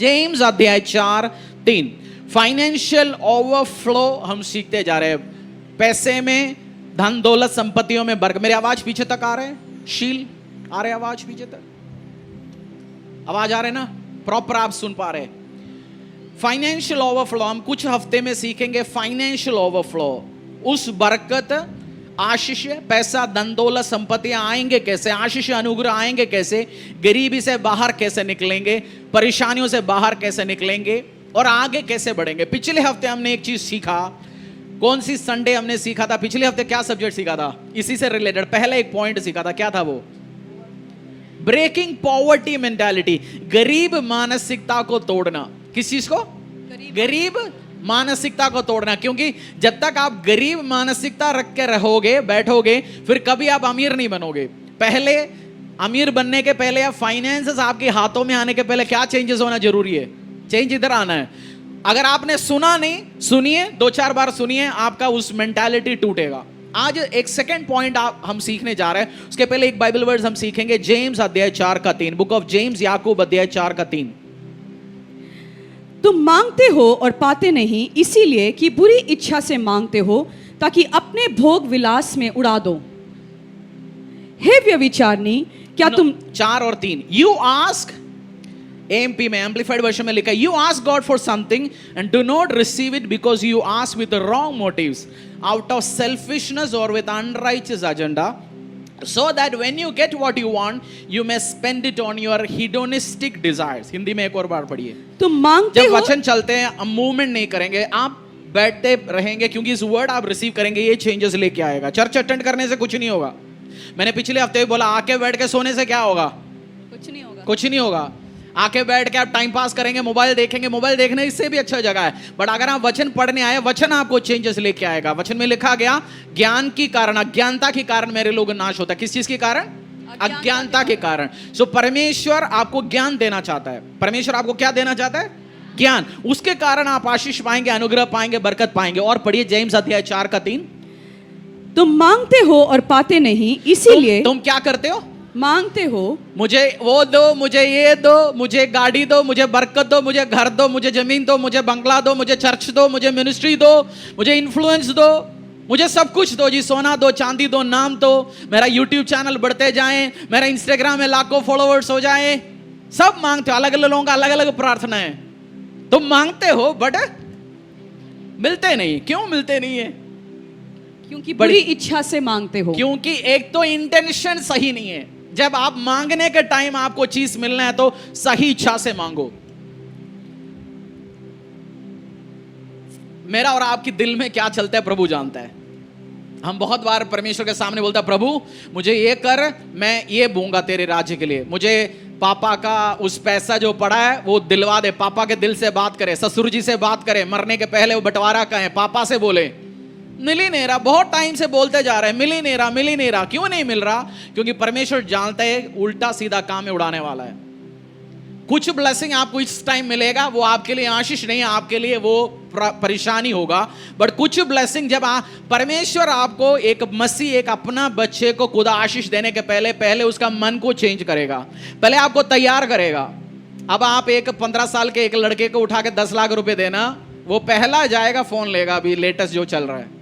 James अध्याय 4:3 financial overflow हम सीखते जा रहे हैं। पैसे में, धन दौलत संपत्तियों में बरकत। मेरी आवाज पीछे तक आ रहे हैं? शील आ रहे? आवाज पीछे तक आवाज आ रहे ना? प्रॉपर आप सुन पा रहे? फाइनेंशियल ओवरफ्लो हम कुछ हफ्ते में सीखेंगे। फाइनेंशियल ओवरफ्लो, उस बरकत, आशीष, पैसा, धन दौलत संपत्तियां आएंगे कैसे, आशीष अनुग्रह आएंगे कैसे, गरीबी से बाहर कैसे निकलेंगे, परेशानियों से बाहर कैसे निकलेंगे और आगे कैसे बढ़ेंगे। पिछले हफ्ते हमने एक चीज सीखा। कौन सी संडे हमने सीखा था? पिछले हफ्ते क्या सब्जेक्ट सीखा था? इसी से रिलेटेड पहले एक पॉइंट सीखा था। क्या था वो? ब्रेकिंग पॉवर्टी मेंटालिटी, गरीब मानसिकता को तोड़ना। किस चीज को? गरीब मानसिकता को तोड़ना। क्योंकि जब तक आप गरीब मानसिकता रख के रहोगे, बैठोगे, फिर कभी आप अमीर नहीं बनोगे। पहले अमीर बनने के पहले या फाइनेंसेस आपके हाथों में आने के पहले क्या चेंजेस होना जरूरी है? चेंज इधर आना है। अगर आपने सुना नहीं, सुनिए, 2-4 बार सुनिए, आपका उस मेंटालिटी टूटेगा। आज एक सेकंड पॉइंट हम सीखने जा रहे हैं। उसके पहले एक बाइबल वर्ड हम सीखेंगे। जेम्स अध्याय 4:3, बुक ऑफ जेम्स, याकूब अध्याय 4:3। तुम मांगते हो और पाते नहीं, इसीलिए कि बुरी इच्छा से मांगते हो, ताकि अपने भोग विलास में उड़ा दो। हे व्यभिचारिणी, क्या तुम 4 और 3 यू आस्क, एमपी में, एम्पलीफाइड वर्जन में लिखा है, you ask God for something and do not receive it because you ask with wrong motives, out of selfishness और with unrighteous agenda, so that when you get what you want you may spend it on your hedonistic desires। Hindi में एक और बार पढ़िए। तुम मांगते जब हो, वचन चलते हैं, हम मूवमेंट नहीं करेंगे, आप बैठते रहेंगे, क्योंकि इस वर्ड आप रिसीव करेंगे, ये चेंजेस लेके आएगा। चर्च अटेंड करने से कुछ नहीं होगा। मैंने पिछले हफ्ते भी बोला, आके बैठ के सोने से क्या होगा? कुछ नहीं होगा। कुछ नहीं होगा। आके बैठ के आप टाइम पास करेंगे, मोबाइल देखेंगे, मोबाइल देखने से भी अच्छा जगह है, बट अगर आप वचन पढ़ने आए, वचन आपको चेंजेस लेके आएगा। वचन में लिखा गया, ज्ञान के कारण, अज्ञानता के कारण मेरे लोग नाश होता है। किस चीज के कारण? अज्ञानता के कारण। सो परमेश्वर आपको ज्ञान देना चाहता है। परमेश्वर आपको क्या देना चाहता है? ज्ञान। उसके कारण आप आशीष पाएंगे, अनुग्रह पाएंगे, बरकत पाएंगे। और पढ़िए जेम्स अध्याय 4:3। तुम मांगते हो और पाते नहीं, इसीलिए तुम क्या करते हो? मांगते हो, मुझे वो दो, मुझे ये दो, मुझे गाड़ी दो, मुझे बरकत दो, मुझे घर दो, मुझे जमीन दो, मुझे बंगला दो, मुझे चर्च दो, मुझे मिनिस्ट्री दो, मुझे इन्फ्लुएंस दो, मुझे सब कुछ दो जी। सोना दो, चांदी दो, नाम दो, मेरा यूट्यूब चैनल बढ़ते जाए, मेरा इंस्टाग्राम में लाखों फॉलोअर्स हो जाए। सब मांगते हो। अलग अलग लोगों का अलग अलग प्रार्थना है। तुम मांगते हो बट मिलते नहीं। क्यों मिलते नहीं है? क्योंकि बुरी इच्छा से मांगते हो। क्योंकि एक तो इंटेंशन सही नहीं है। जब आप मांगने के टाइम आपको चीज मिलना है तो सही इच्छा से मांगो। मेरा और आपके दिल में क्या चलता है प्रभु जानता है। हम बहुत बार परमेश्वर के सामने बोलता है, प्रभु मुझे ये कर, मैं ये दूंगा तेरे राज्य के लिए। मुझे पापा का उस पैसा जो पड़ा है वो दिलवा दे। पापा के दिल से बात करे, ससुर जी से बात करे, मरने के पहले वो बंटवारा कहें, पापा से बोले। मिल ही नहीं रहा। बहुत टाइम से बोलते जा रहे हैं, मिल ही नहीं रहा, मिल ही नहीं रहा। क्यों नहीं मिल रहा? क्योंकि परमेश्वर जानता है उल्टा सीधा काम में उड़ाने वाला है। कुछ ब्लेसिंग आपको इस टाइम मिलेगा, वो आपके लिए आशीष नहीं है, आपके लिए वो परेशानी होगा। बट कुछ ब्लेसिंग जब परमेश्वर आपको एक मसीह, एक अपना बच्चे को खुदा आशीष देने के पहले उसका मन को चेंज करेगा, पहले आपको तैयार करेगा। अब आप एक 15 साल के एक लड़के को उठा के 10 लाख रुपए देना, वो पहला जाएगा फोन लेगा, अभी लेटेस्ट जो चल रहा है।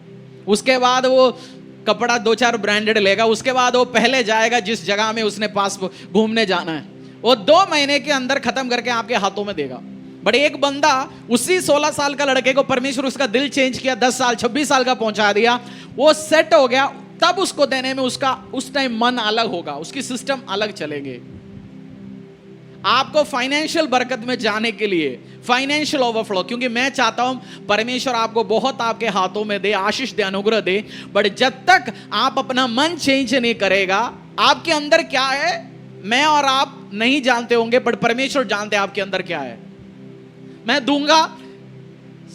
उसके बाद वो कपड़ा 2-4 ब्रांडेड लेगा। उसके बाद वो पहले जाएगा जिस जगह में उसने पास घूमने जाना है, वो 2 महीने के अंदर खत्म करके आपके हाथों में देगा। बट एक बंदा, उसी 16 साल का लड़के को परमेश्वर उसका दिल चेंज किया, 10 साल 26 साल का पहुंचा दिया, वो सेट हो गया। तब उसको देने में उसका उस टाइम मन अलग होगा, उसकी सिस्टम अलग चलेंगे। आपको फाइनेंशियल बरकत में जाने के लिए, फाइनेंशियल ओवरफ्लो, क्योंकि मैं चाहता हूं परमेश्वर आपको बहुत आपके हाथों में दे, आशीष दे, अनुग्रह दे। बट जब तक आप अपना मन चेंज नहीं करेगा, आपके अंदर क्या है मैं और आप नहीं जानते होंगे, बट परमेश्वर जानते हैं आपके अंदर क्या है। मैं दूंगा।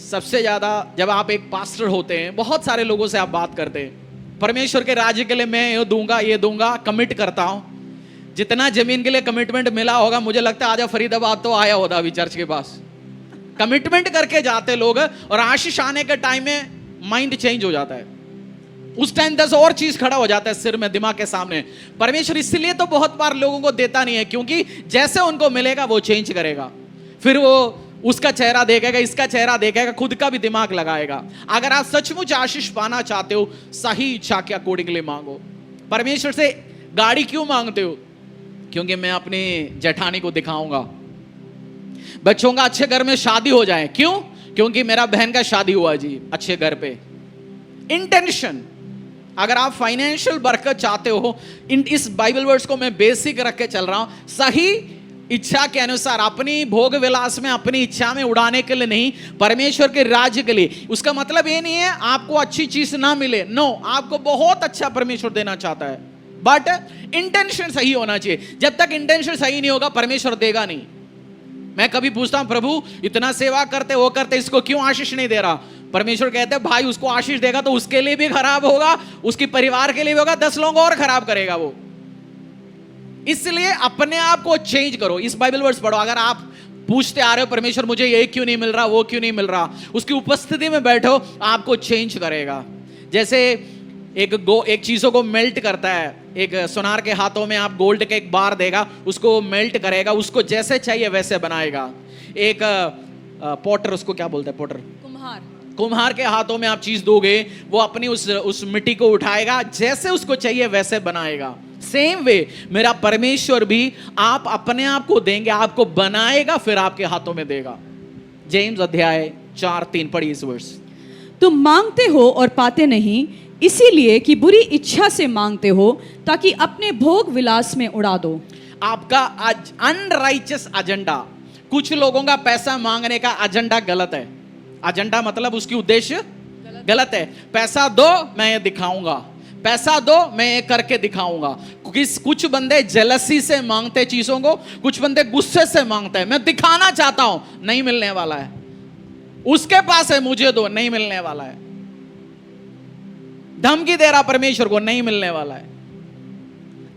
सबसे ज्यादा जब आप एक पास्टर होते हैं, बहुत सारे लोगों से आप बात करते हैं, परमेश्वर के राज्य के लिए मैं ये दूंगा, कमिट करता हूं। जितना जमीन के लिए कमिटमेंट मिला होगा, मुझे लगता है आजा फरीदाबाद तो आया होता अभी चर्च के पास। कमिटमेंट करके जाते लोग, और आशीष आने के टाइम में माइंड चेंज हो जाता है। उस टाइम 10 और चीज खड़ा हो जाता है सिर में, दिमाग के सामने। परमेश्वर इसलिए तो बहुत बार लोगों को देता नहीं है, क्योंकि जैसे उनको मिलेगा वो चेंज करेगा। फिर वो उसका चेहरा देखेगा, इसका चेहरा देखेगा, खुद का भी दिमाग लगाएगा। अगर आप सचमुच आशीष पाना चाहते हो, सही इच्छा के अकॉर्डिंगली मांगो। परमेश्वर से गाड़ी क्यों मांगते हो? क्योंकि मैं अपनी जेठानी को दिखाऊंगा। बच्चों का अच्छे घर में शादी हो जाए, क्यों? क्योंकि मेरा बहन का शादी हुआ जी अच्छे घर पे। इंटेंशन। अगर आप फाइनेंशियल बरकत चाहते हो, इस बाइबल वर्ड्स को मैं बेसिक रख के चल रहा हूं, सही इच्छा के अनुसार, अपनी भोग विलास में, अपनी इच्छा में उड़ाने के लिए नहीं, परमेश्वर के राज्य के लिए। उसका मतलब ये नहीं है आपको अच्छी चीज ना मिले, नो, आपको बहुत अच्छा परमेश्वर देना चाहता है, बट इंटेंशन सही होना चाहिए। जब तक इंटेंशन सही नहीं होगा, परमेश्वर देगा नहीं। मैं कभी पूछता हूं, प्रभु इतना सेवा करते, वो करते, इसको क्यों आशीष नहीं दे रहा? परमेश्वर कहते हैं, भाई उसको आशीष देगा तो उसके लिए भी खराब होगा, उसके परिवार के लिए भी होगा, 10 लोगों और खराब करेगा वो। इसलिए अपने आप को चेंज करो। इस बाइबल वर्ड्स पढ़ो। अगर आप पूछते आ रहे हो, परमेश्वर मुझे ये क्यों नहीं मिल रहा, वो क्यों नहीं मिल रहा, उसकी उपस्थिति में बैठो, आपको चेंज करेगा। जैसे एक चीजों को मेल्ट करता है, एक सोनार के हाथों में आप गोल्ड के एक बार देगा, उसको मेल्ट करेगा, उसको जैसे चाहिए वैसे बनाएगा। एक पॉटर, उसको क्या बोलते हैं, पॉटर, कुम्हार के हाथों में आप चीज दोगे, वो अपनी उस मिट्टी को उठाएगा, जैसे उसको चाहिए वैसे बनाएगा। सेम वे मेरा परमेश्वर भी आप अपने आप को देंगे, आपको बनाएगा, फिर आपके हाथों में देगा। जेम्स अध्याय 4:3 पढ़िए इस वर्ष। तुम मांगते हो और पाते नहीं, इसीलिए कि बुरी इच्छा से मांगते हो, ताकि अपने भोग विलास में उड़ा दो। आपका अनराइचियस एजेंडा, कुछ लोगों का पैसा मांगने का एजेंडा गलत है। एजेंडा मतलब उसकी उद्देश्य गलत है। पैसा दो, मैं ये दिखाऊंगा, पैसा दो, मैं ये करके दिखाऊंगा। कुछ बंदे जेलसी से मांगते चीजों को, कुछ बंदे गुस्से से मांगते हैं, मैं दिखाना चाहता हूं, नहीं मिलने वाला है। उसके पास है, मुझे दो, नहीं मिलने वाला है। धमकी दे रहा परमेश्वर को, नहीं मिलने वाला है।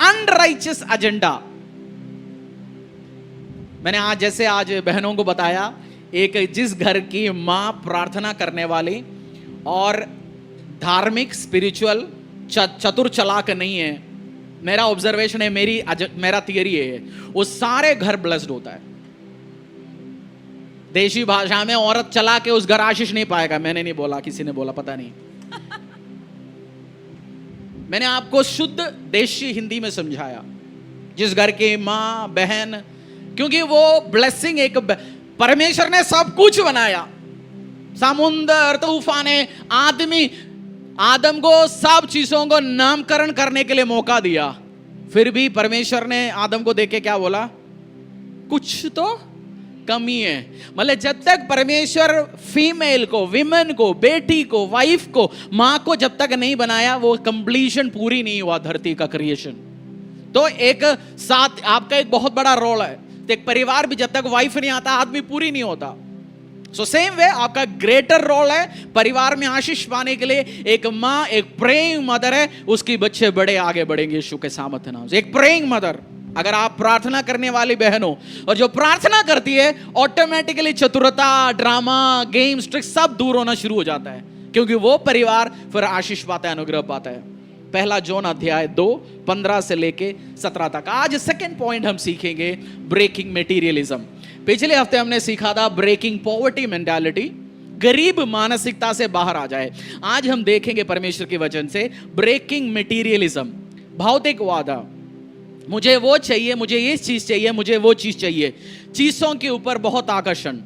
Unrighteous agenda. मैंने आज बहनों को बताया, एक जिस घर की मां प्रार्थना करने वाली और धार्मिक, स्पिरिचुअल, चतुर चालाक नहीं है, मेरा ऑब्जर्वेशन है, मेरा थियरी है, वो सारे घर ब्लेस्ड होता है। देशी भाषा में औरत चला के उस घर आशीष नहीं पाएगा। मैंने नहीं बोला, किसी ने बोला, पता नहीं। मैंने आपको शुद्ध देशी हिंदी में समझाया। जिस घर की मां, बहन, क्योंकि वो ब्लेसिंग, एक परमेश्वर ने सब कुछ बनाया, समुंदर, तूफाने, आदम को सब चीजों को नामकरण करने के लिए मौका दिया। फिर भी परमेश्वर ने आदम को देख के क्या बोला? कुछ तो कमी है। मतलब जब तक परमेश्वर फीमेल को, विमेन को, बेटी को, वाइफ को, मां को जब तक नहीं बनाया, वो कंप्लीशन पूरी नहीं हुआ धरती का क्रिएशन। तो एक साथ आपका एक बहुत बड़ा रोल है। तो एक परिवार भी जब तक वाइफ नहीं आता, आदमी पूरी नहीं होता। सो सेम वे आपका ग्रेटर रोल है परिवार में आशीष पाने के लिए। एक माँ, एक प्रेइंग मदर है, उसकी बच्चे बड़े आगे बढ़ेंगे यीशु के सामर्थ्य नाम से। एक प्रेइंग मदर, अगर आप प्रार्थना करने वाली बहन हो, और जो प्रार्थना करती है, ऑटोमेटिकली चतुरता, ड्रामा, गेम्स, ट्रिक्स सब दूर होना शुरू हो जाता है, क्योंकि वो परिवार फिर आशीष पाता है, अनुग्रह पाता है। पहला जॉन अध्याय 2:15 से लेके 17 तक। आज सेकंड पॉइंट हम सीखेंगे, ब्रेकिंग मटेरियलिज्म। पिछले हफ्ते हमने सीखा था ब्रेकिंग पॉवर्टी मेंटालिटी, गरीब मानसिकता से बाहर आ जाए। आज हम देखेंगे परमेश्वर के वचन से ब्रेकिंग मटेरियलिज्म, भौतिक वादा। मुझे वो चाहिए, मुझे ये चीज चाहिए, मुझे वो चीज चाहिए। चीजों के ऊपर बहुत आकर्षण।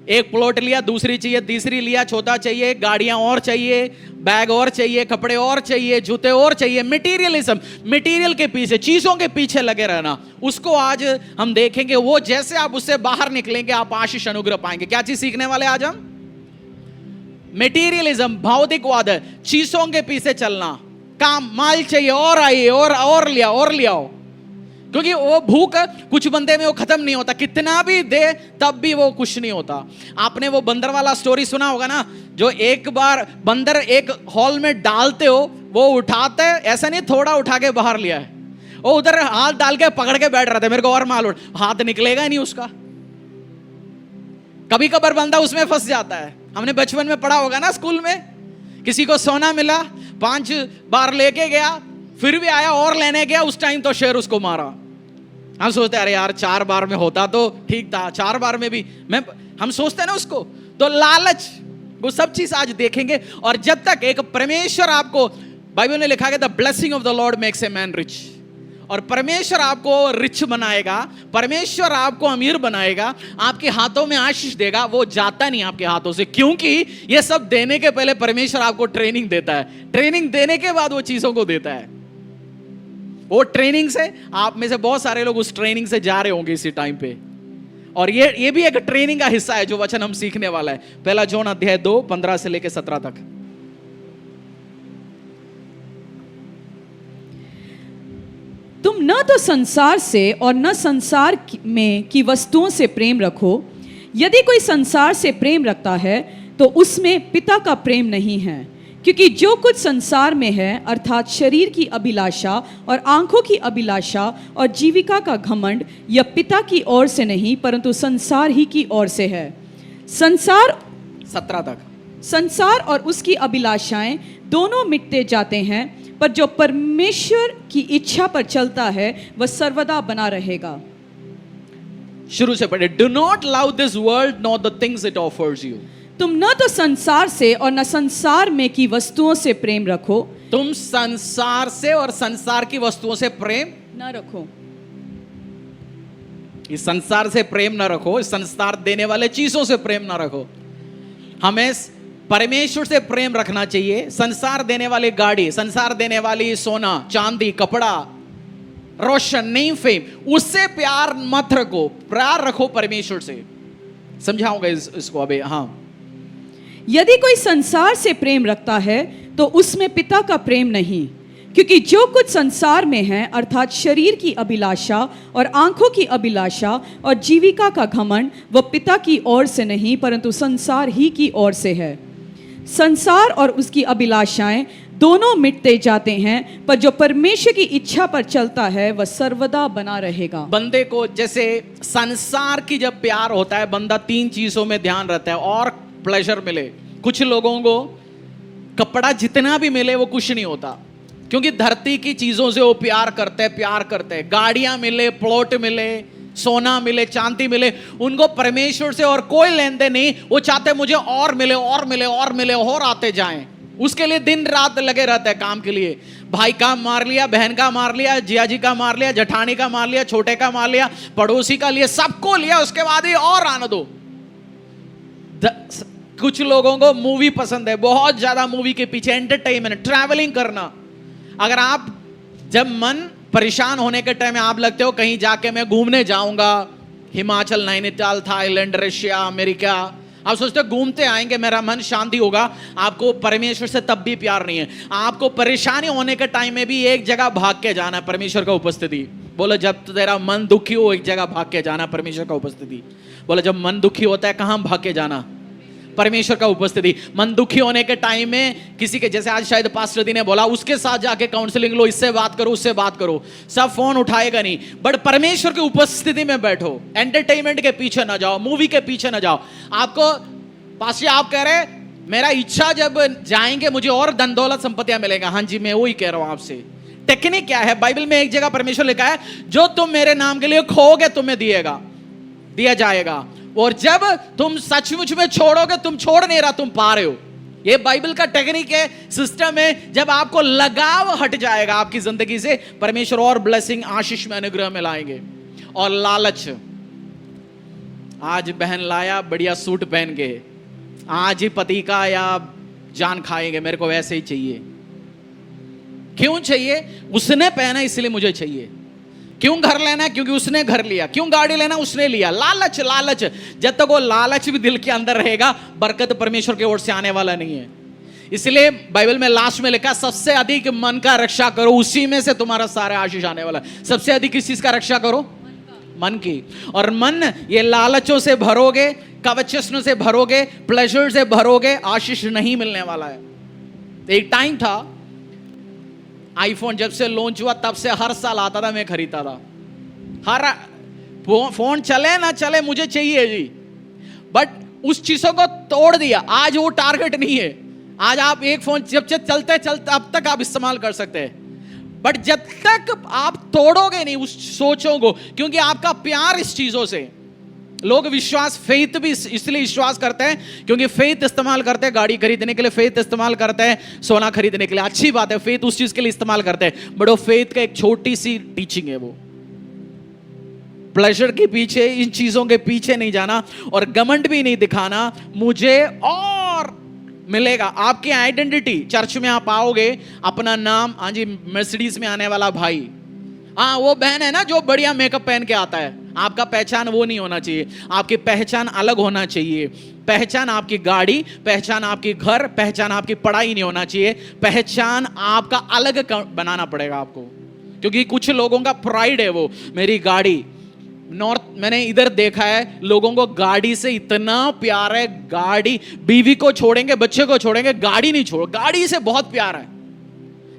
एक प्लॉट लिया, दूसरी चाहिए, तीसरी लिया, चौथा चाहिए, गाड़ियां और चाहिए, बैग और चाहिए, कपड़े और चाहिए, जूते और चाहिए। मटेरियलिज्म, मटेरियल के पीछे, चीजों के पीछे लगे रहना, उसको आज हम देखेंगे। वो जैसे आप उससे बाहर निकलेंगे, आप आशीष अनुग्रह पाएंगे। क्या चीज सीखने वाले आज हम? मटेरियलिज्म, भौतिकवाद, चीजों के पीछे चलना। काम, माल चाहिए, और आइए, और लिया, और ले आओ। क्योंकि वो भूख कुछ बंदे में वो खत्म नहीं होता, कितना भी दे तब भी वो कुछ नहीं होता। आपने वो बंदर वाला स्टोरी सुना होगा ना, जो एक बार बंदर एक हॉल में डालते हो, वो उठाते, ऐसा नहीं थोड़ा उठा के बाहर लिया है, वो उधर हाथ डाल के पकड़ के बैठ रहा था, मेरे को और मालूम, हाथ निकलेगा ही नहीं उसका। कभी कभार बंदा उसमें फंस जाता है। हमने बचपन में पढ़ा होगा ना स्कूल में, किसी को सोना मिला, 5 बार लेके गया, फिर भी आया और लेने गया, उस टाइम तो शेर उसको मारा। हम सोचते हैं अरे यार 4 बार में होता तो ठीक था, 4 बार में भी हम सोचते हैं ना उसको। तो लालच, वो सब चीज आज देखेंगे। और जब तक एक परमेश्वर आपको, बाइबल में लिखा गया the blessing of the Lord makes a man rich, और परमेश्वर आपको रिच बनाएगा, परमेश्वर आपको अमीर बनाएगा, आपके हाथों में आशीष देगा, वो जाता नहीं आपके हाथों से, क्योंकि ये सब देने के पहले परमेश्वर आपको ट्रेनिंग देता है, ट्रेनिंग देने के बाद वो चीजों को देता है। वो ट्रेनिंग से, आप में से बहुत सारे लोग उस ट्रेनिंग से जा रहे होंगे इसी टाइम पे, और ये भी एक ट्रेनिंग का हिस्सा है जो वचन हम सीखने वाला है। 1 जॉन अध्याय 2 15 से लेकर 17 तक। तुम न तो संसार से और न संसार में की वस्तुओं से प्रेम रखो। यदि कोई संसार से प्रेम रखता है तो उसमें पिता का प्रेम नहीं है, क्योंकि जो कुछ संसार में है अर्थात शरीर की अभिलाषा और आंखों की अभिलाषा और जीविका का घमंड, यह पिता की ओर से नहीं परंतु संसार ही की ओर से है। 17 तक। संसार और उसकी अभिलाषाएं दोनों मिटते जाते हैं, पर जो परमेश्वर की इच्छा पर चलता है वह सर्वदा बना रहेगा। शुरू से पढ़े। Do not love this world not the things it offers you. तुम न तो संसार से और न संसार में की वस्तुओं से प्रेम रखो। तुम संसार से और संसार की वस्तुओं से प्रेम न रखो। इस संसार से प्रेम न रखो, इस संसार देने वाले चीजों से प्रेम न रखो। हमें परमेश्वर से प्रेम रखना चाहिए। संसार देने वाली गाड़ी, संसार देने वाली सोना चांदी कपड़ा रोशन नहीं फेम, उससे प्यार मत रखो, प्यार रखो परमेश्वर से। समझाऊंगा इसको अभी। हाँ, यदि कोई संसार से प्रेम रखता है तो उसमें पिता का प्रेम नहीं, क्योंकि जो कुछ संसार में है अर्थात शरीर की अभिलाषा और आंखों की अभिलाषा और जीविका का घमंड, वह पिता की ओर से नहीं परंतु संसार ही की ओर से है। संसार और उसकी अभिलाषाएं दोनों मिटते जाते हैं, पर जो परमेश्वर की इच्छा पर चलता है वह सर्वदा बना रहेगा। बंदे को जैसे संसार की जब प्यार होता है, बंदा 3 चीजों में ध्यान रहता है और प्लेजर मिले। कुछ लोगों को कपड़ा जितना भी मिले वो कुछ नहीं होता, क्योंकि धरती की चीजों से वो प्यार करते हैं। गाड़ियां मिले, प्लॉट मिले, सोना मिले, चांदी मिले, उनको परमेश्वर से और कोई लेन देन नहीं। वो चाहते मुझे और मिले और मिले और मिले और आते जाएं। उसके लिए दिन रात लगे रहते हैं काम के लिए। भाई का मार लिया, बहन का मार लिया, जियाजी का मार लिया, जठानी का मार लिया, छोटे का मार लिया, पड़ोसी का लिया, सबको लिया, उसके बाद ही और आने दो। कुछ लोगों को मूवी पसंद है, बहुत ज्यादा मूवी के पीछे, एंटरटेनमेंट, ट्रैवलिंग करना। अगर आप जब मन परेशान होने के टाइम में आप लगते हो कहीं जाके मैं घूमने जाऊंगा, Himachal, Nainital, Thailand, Russia, America, आप सोचते हो घूमते आएंगे मेरा मन शांति होगा। आपको परमेश्वर से तब भी प्यार नहीं है। आपको परेशानी होने के टाइम में भी एक जगह भाग के जाना, परमेश्वर का उपस्थिति। बोलो जब तेरा मन दुखी हो एक जगह भाग के जाना, परमेश्वर का उपस्थिति। बोलो जब मन दुखी होता है कहां भाग के जाना? परमेश्वर का उपस्थिति। मन दुखी होने के टाइम में किसी के, जैसे आज शायद पास्टर दी ने बोला, उसके साथ जाके काउंसलिंग लो, इससे बात करो, उससे बात करो। सब फोन उठाएगा नहीं, बट परमेश्वर की उपस्थिति में बैठो। एंटरटेनमेंट के पीछे ना जाओ, मूवी के पीछे ना जाओ। आपको पास्टर आप कह रहे मेरा इच्छा जब जाएंगे मुझे और धन दौलत संपत्तियां मिलेगा। हाँ जी, मैं वही कह रहा हूं आपसे। टेक्निक क्या है? बाइबल में एक जगह परमेश्वर लिखा है, जो तुम मेरे नाम के लिए खोओगे तुम्हें दिया जाएगा, और जब तुम सचमुच में छोड़ोगे, तुम छोड़ नहीं रहा, तुम पा रहे हो। ये बाइबल का टेक्निक है, सिस्टम है। जब आपको लगाव हट जाएगा आपकी जिंदगी से, परमेश्वर और ब्लेसिंग, आशीष में, अनुग्रह में लाएंगे। और लालच, आज बहन लाया बढ़िया सूट पहन के, आज ही पति का या जान खाएंगे, मेरे को वैसे ही चाहिए। क्यों चाहिए? उसने पहना इसलिए मुझे चाहिए। क्यों घर लेना है? क्योंकि उसने घर लिया। क्यों गाड़ी लेना? उसने लिया। लालच, लालच। जब तक वो लालच भी दिल के अंदर रहेगा, बरकत परमेश्वर की ओर से आने वाला नहीं है। इसलिए बाइबल में लास्ट में लिखा, सबसे अधिक मन का रक्षा करो, उसी में से तुम्हारा सारा आशीष आने वाला है। सबसे अधिक किस चीज का रक्षा करो? मन की। और मन, ये लालचों से भरोगे, कवचस्यों से भरोगे, प्लेजर से भरोगे, आशीष नहीं मिलने वाला है। एक टाइम था, आईफोन जब से लॉन्च हुआ तब से हर साल आता था, मैं खरीदता था। हर फोन चले ना चले मुझे चाहिए जी। बट उस चीजों को तोड़ दिया। आज वो टारगेट नहीं है। आज आप एक फोन जब से चलते अब तक आप इस्तेमाल कर सकते हैं। बट जब तक आप तोड़ोगे नहीं उस सोचों को, क्योंकि आपका प्यार इस चीजों से, लोग विश्वास फेथ भी इसलिए विश्वास करते हैं क्योंकि फेथ इस्तेमाल करते हैं गाड़ी खरीदने के लिए, फेथ इस्तेमाल करते हैं सोना खरीदने के लिए, अच्छी बात है, फेथ उस चीज के लिए इस्तेमाल करते हैं, बट वो फेथ का एक छोटी सी टीचिंग है, वो प्लेजर के पीछे, इन चीजों के पीछे नहीं जाना और घमंड भी नहीं दिखाना, मुझे और मिलेगा। आपकी आइडेंटिटी, चर्च में आप आओगे, अपना नाम, हाँ जी मर्सिडीज में आने वाला भाई, हाँ वो बहन है ना जो बढ़िया मेकअप पहन के आता है, आपका पहचान वो नहीं होना चाहिए, आपकी पहचान अलग होना चाहिए। पहचान आपकी गाड़ी, पहचान आपकी घर, पहचान आपकी पढ़ाई नहीं होना चाहिए, पहचान आपका अलग बनाना पड़ेगा आपको, क्योंकि कुछ लोगों का प्राइड है वो मेरी गाड़ी। नॉर्थ मैंने इधर देखा है, लोगों को गाड़ी से इतना प्यार है, गाड़ी, बीवी को छोड़ेंगे, बच्चे को छोड़ेंगे, गाड़ी नहीं छोड़, गाड़ी से बहुत प्यार है।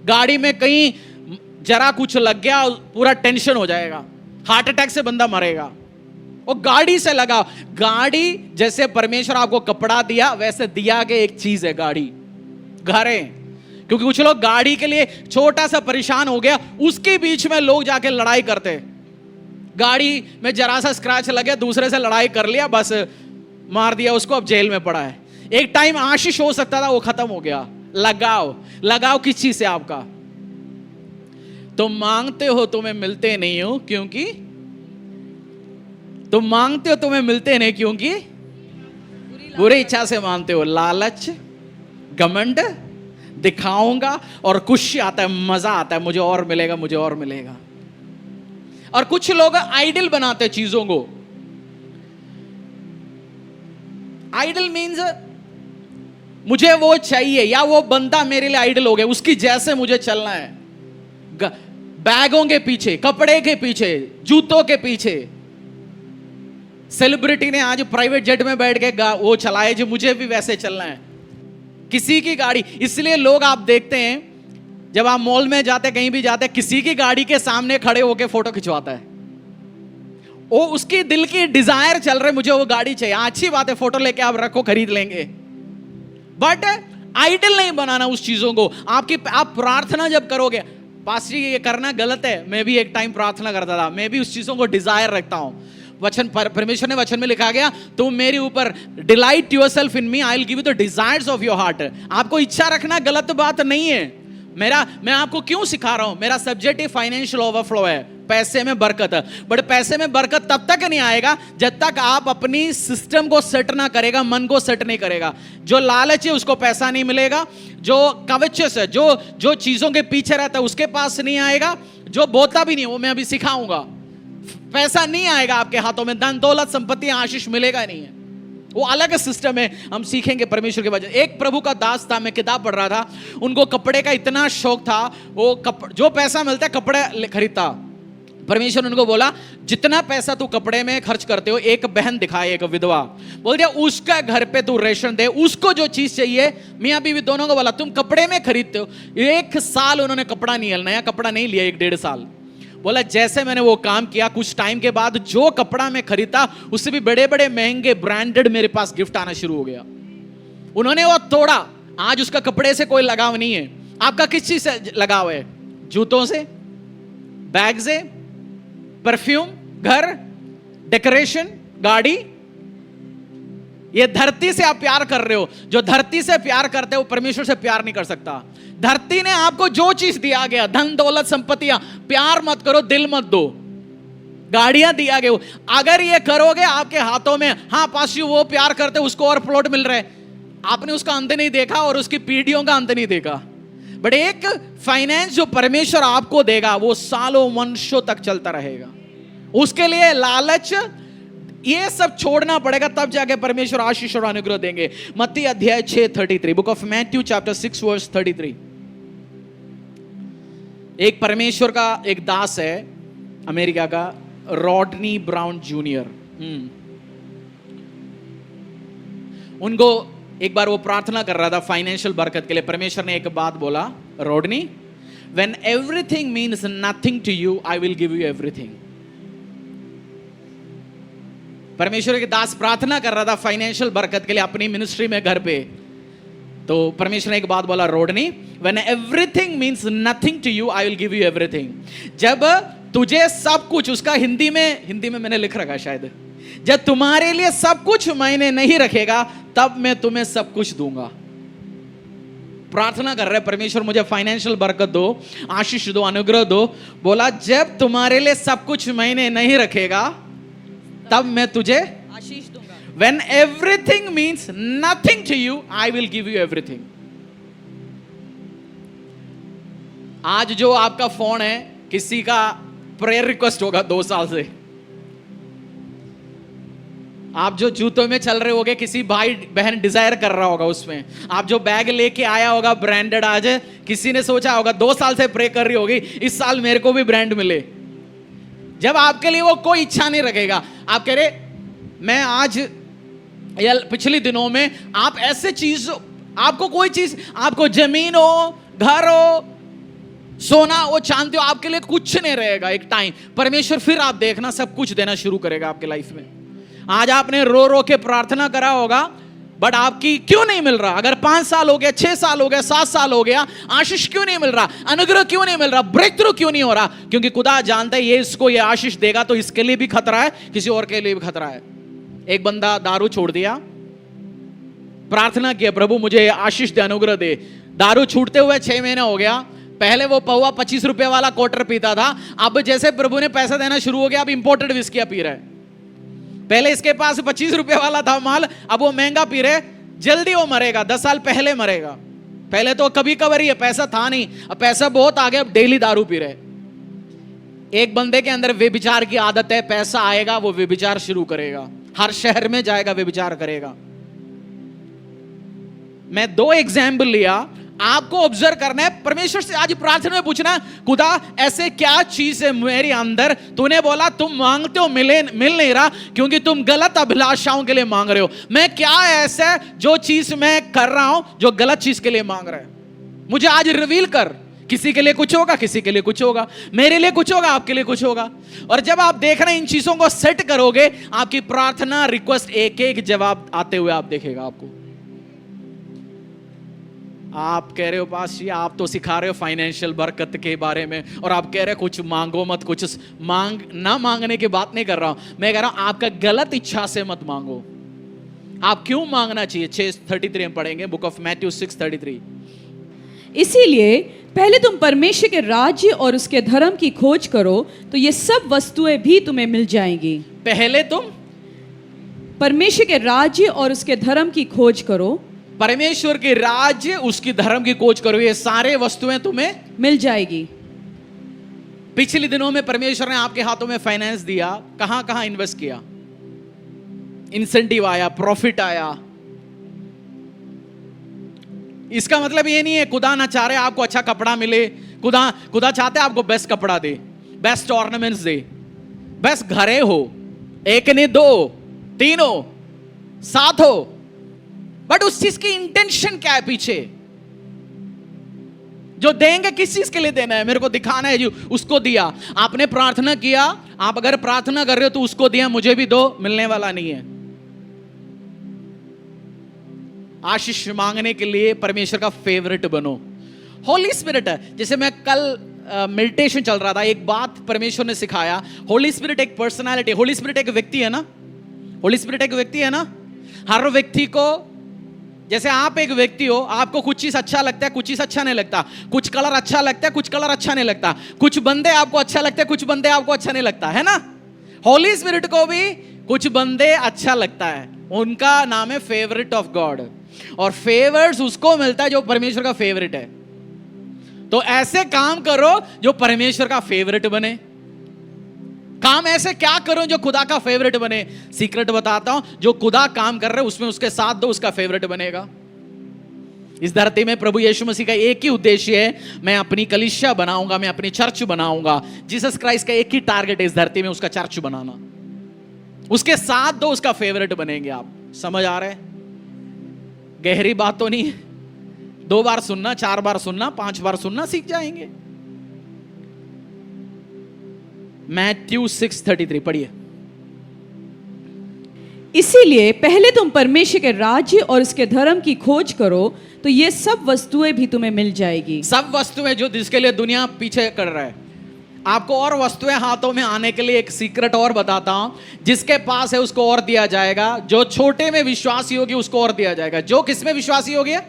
गाड़ी में कहीं जरा कुछ लग गया पूरा टेंशन हो जाएगा, हार्ट अटैक से बंदा मरेगा। वो गाड़ी से लगा, गाड़ी जैसे परमेश्वर आपको कपड़ा दिया वैसे दिया के एक चीज है गाड़ी, घर है। क्योंकि कुछ लोग गाड़ी के लिए छोटा सा परेशान हो गया, उसके बीच में लोग जाके लड़ाई करते हैं, गाड़ी में जरा सा स्क्रैच लगे, दूसरे से लड़ाई कर लिया, बस मार दिया उसको, अब जेल में पड़ा है। एक टाइम आशीष हो सकता था, वो खत्म हो गया। लगाव, लगाव किस चीज से आपका? तुम मांगते हो तुम्हें मिलते नहीं हो, क्योंकि तुम मांगते हो तुम्हें मिलते नहीं क्योंकि बुरी इच्छा से मांगते हो। लालच, घमंड, दिखाऊंगा, और खुशी आता है, मजा आता है, मुझे और मिलेगा, मुझे और मिलेगा। और कुछ लोग आइडल बनाते हैं चीजों को। आइडल मीन्स मुझे वो चाहिए, या वो बंदा मेरे लिए आइडल हो गया, उसकी जैसे मुझे चलना है। बैगों के पीछे, कपड़े के पीछे, जूतों के पीछे। सेलिब्रिटी ने आज प्राइवेट जेट में बैठ के वो चलाए, जो मुझे भी वैसे चलना है, किसी की गाड़ी। इसलिए लोग आप देखते हैं जब आप मॉल में जाते, कहीं भी जाते, किसी की गाड़ी के सामने खड़े होकर फोटो खिंचवाता है। वो उसकी दिल की डिजायर चल रही, मुझे वो गाड़ी चाहिए। अच्छी बात है, फोटो लेके आप रखो, खरीद लेंगे, बट आइडल नहीं बनाना उस चीजों को। आप प्रार्थना जब करोगे, पास्टर जी ये करना गलत है, मैं भी एक टाइम प्रार्थना करता था, मैं भी उस चीजों को डिजायर रखता हूं। वचन, परमेश्वर ने वचन में लिखा गया, तुम मेरे ऊपर delight yourself in me, I will give you the desires of your heart. आपको इच्छा रखना गलत बात नहीं है। मैं आपको क्यों सिखा रहा हूं? मेरा सब्जेक्ट ही फाइनेंशियल ओवरफ्लो है, पैसे में बरकत है। बट पैसे में बरकत तब तक नहीं आएगा जब तक आप अपनी सिस्टम को सेट ना करेगा, मन को सेट नहीं करेगा। जो लालच है उसको पैसा नहीं मिलेगा, जो कवचस है, जो चीजों के पीछे रहता है उसके पास नहीं आएगा, जो बोलता भी नहीं, वो मैं अभी सिखाऊंगा। पैसा नहीं आएगा आपके हाथों में, धन दौलत संपत्ति आशीष मिलेगा नहीं है, वो अलग सिस्टम है। हम सीखेंगे परमेश्वर के वजह। एक प्रभु का दास था, मैं किताब पढ़ रहा था, उनको कपड़े का इतना शौक था, वो जो पैसा मिलता है कपड़े खरीदता। परमेश्वर ने उनको बोला, जितना पैसा तू कपड़े में खर्च करते हो, एक बहन दिखाए, एक विधवा, बोल दिया उसका घर पे तू रेशन दे, उसको जो चीज चाहिए। मियां बीवी दोनों को बोला, तुम कपड़े में खरीदते हो। 1 साल उन्होंने कपड़ा नहीं लिया, नया कपड़ा नहीं लिया, 1-1.5 साल। बोला जैसे मैंने वो काम किया, कुछ टाइम के बाद जो कपड़ा मैं खरीदा उससे भी बड़े बड़े महंगे ब्रांडेड मेरे पास गिफ्ट आना शुरू हो गया। उन्होंने वो तोड़ा, आज उसका कपड़े से कोई लगाव नहीं है। आपका किस चीज से लगाव है? जूतों से, बैग से, परफ्यूम, घर, डेकोरेशन, गाड़ी। ये धरती से आप प्यार कर रहे हो। जो धरती से प्यार करते हो परमेश्वर से प्यार नहीं कर सकता। धरती ने आपको जो चीज दिया गया, धन दौलत संपत्तियां, प्यार मत करो, दिल मत दो। गाड़ियां दिया गया, अगर ये करोगे आपके हाथों में, हाँ पास वो प्यार करते, उसको और प्लॉट मिल रहे, आपने उसका अंत नहीं देखा और उसकी पीढ़ियों का अंत नहीं देखा। बट एक फाइनेंस जो परमेश्वर आपको देगा वो सालों वंशों तक चलता रहेगा। उसके लिए लालच, ये सब छोड़ना पड़ेगा, तब जाके परमेश्वर आशीष और अनुग्रह देंगे। मत्ती अध्याय 6:33, book of Matthew chapter 6 verse 33। एक परमेश्वर का एक दास है अमेरिका का, रॉडनी ब्राउन जूनियर। उनको एक बार वो प्रार्थना कर रहा था फाइनेंशियल बरकत के लिए। परमेश्वर ने एक बात बोला, Rodney, when everything means nothing to you, I will give you everything. परमेश्वर के दास प्रार्थना कर रहा था फाइनेंशियल बरकत के लिए अपनी मिनिस्ट्री में, घर पे। तो परमेश्वर ने एक बात बोला, Rodney, when everything means nothing to you, I will give you everything. जब तुझे सब कुछ, उसका हिंदी में मैंने लिख रखा शायद, जब तुम्हारे लिए सब कुछ मायने नहीं रखेगा तब मैं तुम्हें सब कुछ दूंगा। प्रार्थना कर रहे, परमेश्वर मुझे फाइनेंशियल बरकत दो, आशीष दो, अनुग्रह दो। बोला जब तुम्हारे लिए सब कुछ मायने नहीं रखेगा तब मैं तुझे आशीष दूंगा। When everything means nothing to you, I will give you everything. आज जो आपका फोन है, किसी का प्रेयर रिक्वेस्ट होगा 2 साल से। आप जो जूतों में चल रहे होगे, किसी भाई बहन डिजायर कर रहा होगा उसमें। आप जो बैग लेके आया होगा ब्रांडेड, आज किसी ने सोचा होगा 2 साल से प्रे कर रही होगी, इस साल मेरे को भी ब्रांड मिले। जब आपके लिए वो कोई इच्छा नहीं रखेगा, आप कह रहे मैं आज या पिछले दिनों में आप ऐसे चीज, आपको कोई चीज, आपको जमीन हो, घर हो, सोना हो, चांदी हो, आपके लिए कुछ नहीं रहेगा। एक टाइम परमेश्वर फिर आप देखना सब कुछ देना शुरू करेगा आपके लाइफ में। आज आपने रो रो के प्रार्थना करा होगा, बट आपकी क्यों नहीं मिल रहा? अगर 5 साल हो गया, 6 साल हो गया, 7 साल हो गया, आशीष क्यों नहीं मिल रहा? अनुग्रह क्यों नहीं मिल रहा? ब्रेक थ्रू क्यों नहीं हो रहा? क्योंकि खुदा जानता है ये इसको ये आशीष देगा तो इसके लिए भी खतरा है, किसी और के लिए भी खतरा है। एक बंदा दारू छोड़ दिया, प्रार्थना किया, प्रभु मुझे आशीष दे, अनुग्रह दे। दारू छूटते हुए 6 महीने हो गया। पहले वो पौवा 25 रुपए वाला क्वार्टर पीता था, अब जैसे प्रभु ने पैसा देना शुरू हो गया, अब इंपोर्टेड विस्किया पी रहा है। पहले इसके पास 25 रुपए वाला था माल, अब वो महंगा पी रहे। जल्दी वो मरेगा, 10 साल पहले मरेगा। पहले तो कभी कभार ही है, पैसा था नहीं, अब पैसा बहुत आ गया, अब डेली दारू पी रहे। एक बंदे के अंदर व्यभिचार की आदत है, पैसा आएगा वो व्यभिचार शुरू करेगा, हर शहर में जाएगा, व्यभिचार करेगा। मैं 2 एग्जाम्पल लिया, आपको ऑब्जर्व करना है। परमेश्वर से आज प्रार्थना में पूछना, खुदा ऐसे क्या चीज है मेरे अंदर, तूने बोला तुम मांगते हो मिल नहीं रहा क्योंकि तुम गलत अभिलाषाओं के लिए मांग रहे हो। मैं क्या ऐसा जो चीज मैं कर रहा हूं जो गलत चीज के लिए मांग रहा है, मुझे आज रिवील कर। किसी के लिए कुछ होगा, किसी के लिए कुछ होगा, मेरे लिए कुछ होगा, आपके लिए कुछ होगा। और जब आप देख रहे हैं इन चीजों को सेट करोगे, आपकी प्रार्थना रिक्वेस्ट एक एक जवाब आते हुए आप देखेगा। आपको आप कह रहे हो पास जी, आप तो सिखा रहे हो फाइनेंशियल बरकत के बारे में, और आप कह रहे हो कुछ मांगो मत, कुछ ना मांगने की बात नहीं कर रहा हूं। मैं कह रहा हूं आपका गलत इच्छा से मत मांगो। आप क्यों मांगना चाहिए? 6:33 में पढ़ेंगे, बुक ऑफ मैथ्यू 6:33। इसीलिए पहले तुम परमेश्वर के राज्य और उसके धर्म की खोज करो तो ये सब वस्तुएं भी तुम्हें मिल जाएंगी। पहले तुम परमेश्वर के राज्य और उसके धर्म की खोज करो, परमेश्वर के राज्य उसकी धर्म की खोज करो, ये सारे वस्तुएं तुम्हें मिल जाएगी। पिछले दिनों में परमेश्वर ने आपके हाथों में फाइनेंस दिया, कहां कहां इन्वेस्ट किया? इंसेंटिव आया, प्रॉफिट आया। इसका मतलब ये नहीं है खुदा ना चाह रहे आपको अच्छा कपड़ा मिले, खुदा चाहते आपको बेस्ट कपड़ा दे, बेस्ट ऑर्नामेंट्स दे, बेस्ट घरे हो, 1 नहीं 2 3 हो, 7 हो, बट उस चीज की इंटेंशन क्या है पीछे? जो देंगे किस चीज के लिए देना है? मेरे को दिखाना है जी, उसको दिया। आपने प्रार्थना किया, आप अगर प्रार्थना कर रहे हो तो उसको दिया, मुझे भी दो, मिलने वाला नहीं है। आशीष मांगने के लिए परमेश्वर का फेवरेट बनो। होली स्पिरिट है, जैसे मैं कल मेडिटेशन चल रहा था, एक बात परमेश्वर ने सिखाया। होली स्पिरिट एक पर्सनालिटी, होली स्पिरिट एक व्यक्ति है ना, होली स्पिरिट एक व्यक्ति है ना। हर व्यक्ति को, जैसे आप एक व्यक्ति हो, आपको कुछ चीज अच्छा लगता है, कुछ चीज अच्छा नहीं लगता, कुछ कलर अच्छा लगता है, कुछ कलर अच्छा नहीं लगता, कुछ बंदे आपको अच्छा लगते हैं, कुछ बंदे आपको अच्छा नहीं लगता है ना। होली स्पिरिट को भी कुछ बंदे अच्छा लगता है, उनका नाम है फेवरेट ऑफ गॉड। और फेवर्स उसको मिलता है जो परमेश्वर का फेवरेट है। तो ऐसे काम करो जो परमेश्वर का फेवरेट बने। काम ऐसे क्या करो जो खुदा का फेवरेट बने। सीक्रेट बताता हूं, जो खुदा काम कर रहे हैं उसमें उसके साथ दो, उसका फेवरेट बनेगा। इस धरती में प्रभु यीशु मसीह का एक ही उद्देश्य है, मैं अपनी कलीसिया बनाऊंगा, मैं अपनी चर्च बनाऊंगा। जीसस क्राइस्ट का एक ही टारगेट है इस धरती में, उसका चर्च बनाना। उसके साथ दो, उसका फेवरेट बनेंगे। आप समझ आ रहे हैं? गहरी बात तो नहीं है, 2 बार सुनना, 4 बार सुनना, 5 बार सुनना सीख जाएंगे। मैथ्यू 6:33 पढ़िए। इसीलिए पहले तुम परमेश्वर के राज्य और उसके धर्म की खोज करो, तो ये सब वस्तुएं भी तुम्हें मिल जाएगी। सब वस्तुएं जो जिसके लिए दुनिया पीछे कर रहा है, आपको और वस्तुएं हाथों में आने के लिए एक सीक्रेट और बताता हूं, जिसके पास है उसको और दिया जाएगा, जो छोटे में विश्वासी होगी उसको और दिया जाएगा। जो किस में विश्वासी हो गया?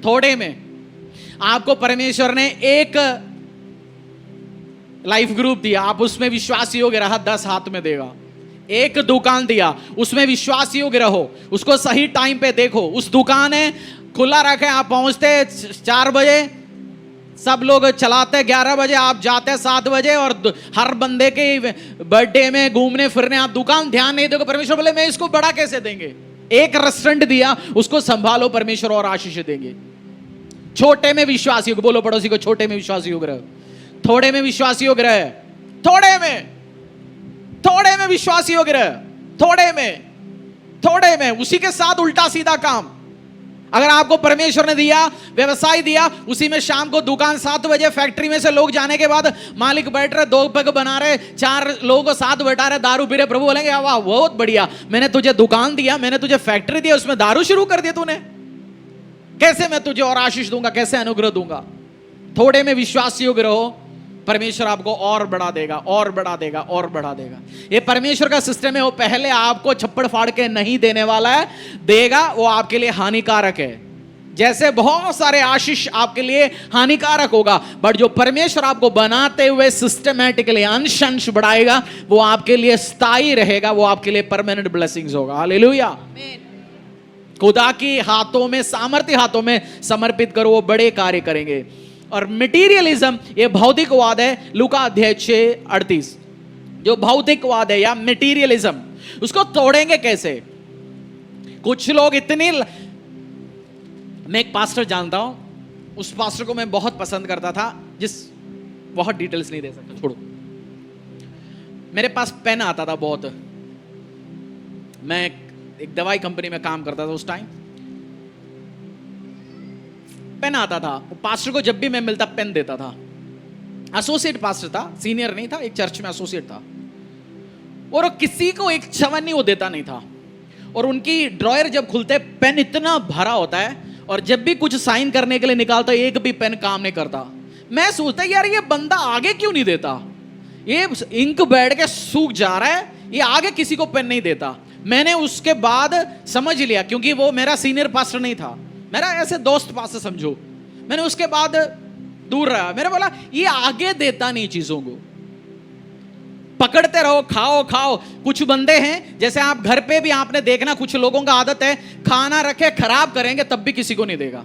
थोड़े में। आपको परमेश्वर ने एक लाइफ ग्रुप दिया, आप उसमें विश्वासी हो गए, रहा 10 हाथ में देगा। एक दुकान दिया, उसमें विश्वासी हो गए, रहो, उसको सही टाइम पे देखो। उस दुकान है खुला रखे, आप पहुंचते 4 बजे, सब लोग चलाते 11 बजे, आप जाते 7 बजे, और हर बंदे के बर्थडे में घूमने फिरने आप दुकान ध्यान नहीं दोगे। परमेश्वर बोले मैं इसको बड़ा कैसे देंगे? एक रेस्टोरेंट दिया, उसको संभालो, परमेश्वर और आशीष देंगे। छोटे में विश्वासी हो, बोलो पड़ोसी को, छोटे में विश्वासी हो गए, थोड़े में विश्वासी हो गए, थोड़े में विश्वासी हो गए, थोड़े में उसी के साथ उल्टा सीधा काम। अगर आपको परमेश्वर ने दिया, व्यवसाय दिया, उसी में शाम को दुकान 7 बजे, फैक्ट्री में से लोग जाने के बाद मालिक बैठ रहे, 2 पैग बना रहे, 4 लोगों को साथ बैठा रहे, दारू पी रहे, प्रभु बोलेंगे वाह बहुत बढ़िया, मैंने तुझे दुकान दिया, मैंने तुझे फैक्ट्री दिया, उसमें दारू शुरू कर दिया तूने, कैसे मैं तुझे और आशीष दूंगा, कैसे अनुग्रह दूंगा? थोड़े में विश्वासी हो रहो, परमेश्वर आपको और बढ़ा देगा, और बढ़ा देगा, और बढ़ा देगा। ये परमेश्वर का सिस्टम है, वो पहले आपको छप्पड़ फाड़ के नहीं देने वाला है, देगा वो आपके लिए हानिकारक है। जैसे बहुत सारे आशीष आपके लिए हानिकारक होगा, बट जो परमेश्वर आपको बनाते हुए सिस्टमैटिकली अंश अंश बढ़ाएगा, वो आपके लिए स्थायी रहेगा, वो आपके लिए परमानेंट ब्लेसिंग्स होगा। हालेलुया। खुदा की हाथों में, सामर्थ्य हाथों में समर्पित करो, वो बड़े कार्य करेंगे। और मटेरियलिज्म, ये भौतिकवाद है। लूका अध्याय 6:38, जो भौतिकवाद है या मटेरियलिज्म, उसको तोड़ेंगे कैसे? कुछ लोग इतनी, मैं एक पास्टर जानता हूं, उस पास्टर को मैं बहुत पसंद करता था, बहुत डिटेल्स नहीं दे सकता, छोड़ो। मेरे पास पेन आता था बहुत, मैं एक दवाई कंपनी में काम करता था उस टाइम, पेन आता था। पास्टर को जब भी मैं मिलता पेन देता था। एसोसिएट पास्टर था, सीनियर नहीं था, एक चर्च में एसोसिएट था, और किसी को एक चवन नहीं वो देता नहीं था। और उनकी ड्रॉयर जब खुलते, पेन इतना भरा होता है, और जब भी कुछ साइन करने के लिए निकालता, एक भी पेन काम नहीं करता। मैं सोचता यार ये बंदा आगे क्यों नहीं देता, ये इंक बैठ के सूख जा रहा है, ये आगे किसी को पेन नहीं देता। मैंने उसके बाद समझ लिया, क्योंकि वो मेरा सीनियर पास्टर नहीं था, मेरा ऐसे दोस्त पास्टर समझो, मैंने उसके बाद दूर रहा। मेरे बोला ये आगे देता नहीं चीजों को, पकड़ते रहो, खाओ खाओ। कुछ बंदे हैं, जैसे आप घर पे भी आपने देखना, कुछ लोगों का आदत है, खाना रखे खराब करेंगे तब भी किसी को नहीं देगा,